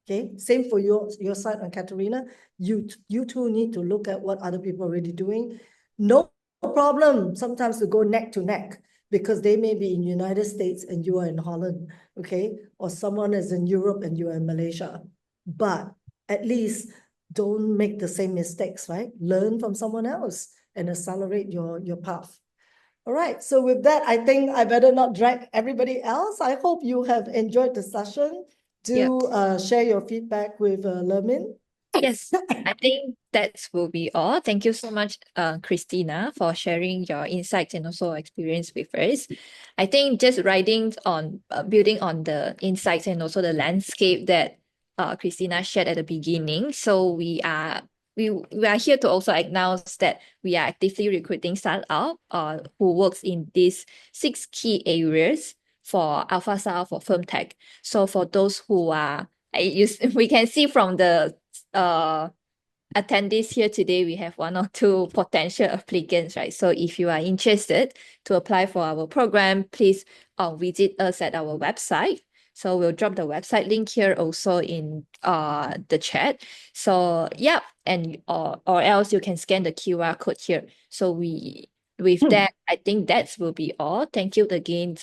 Okay, same for your side on Katerina. You two need to look at what other people are already doing. No problem sometimes to go neck to neck because they may be in United States and you are in Holland, okay? Or someone is in Europe and you are in Malaysia. But at least don't make the same mistakes, right? Learn from someone else and accelerate your path. All right, so with that, I think I better not drag everybody else. I hope you have enjoyed the session. Do share your feedback with Lermin. Yes, I think that will be all. Thank you so much, Christina, for sharing your insights and also experience with us. I think just building on the insights and also the landscape that Christina shared at the beginning. So we are here to also acknowledge that we are actively recruiting startup who works in these 6 key areas for Alpha Star for FemTech. So for those who are we can see from the attendees here today, we have 1 or 2 potential applicants, right? So if you are interested to apply for our program, please visit us at our website. So we'll drop the website link here also in the chat. So yeah, and or else you can scan the QR code here. So with that, I think that will be all. Thank you again,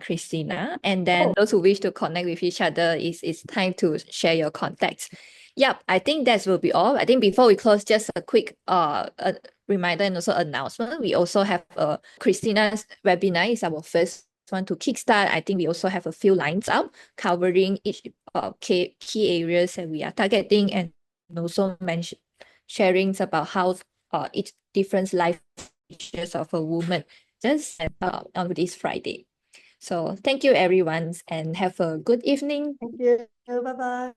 Christina. And then those who wish to connect with each other, it's time to share your contacts. Yep, I think that will be all. I think before we close, just a quick a reminder and also announcement. We also have Christina's webinar is our first one to kickstart. I think we also have a few lines up covering each key areas that we are targeting, and also sharings about how each different life issues of a woman just on this Friday. So thank you everyone and have a good evening. Thank you. Bye-bye.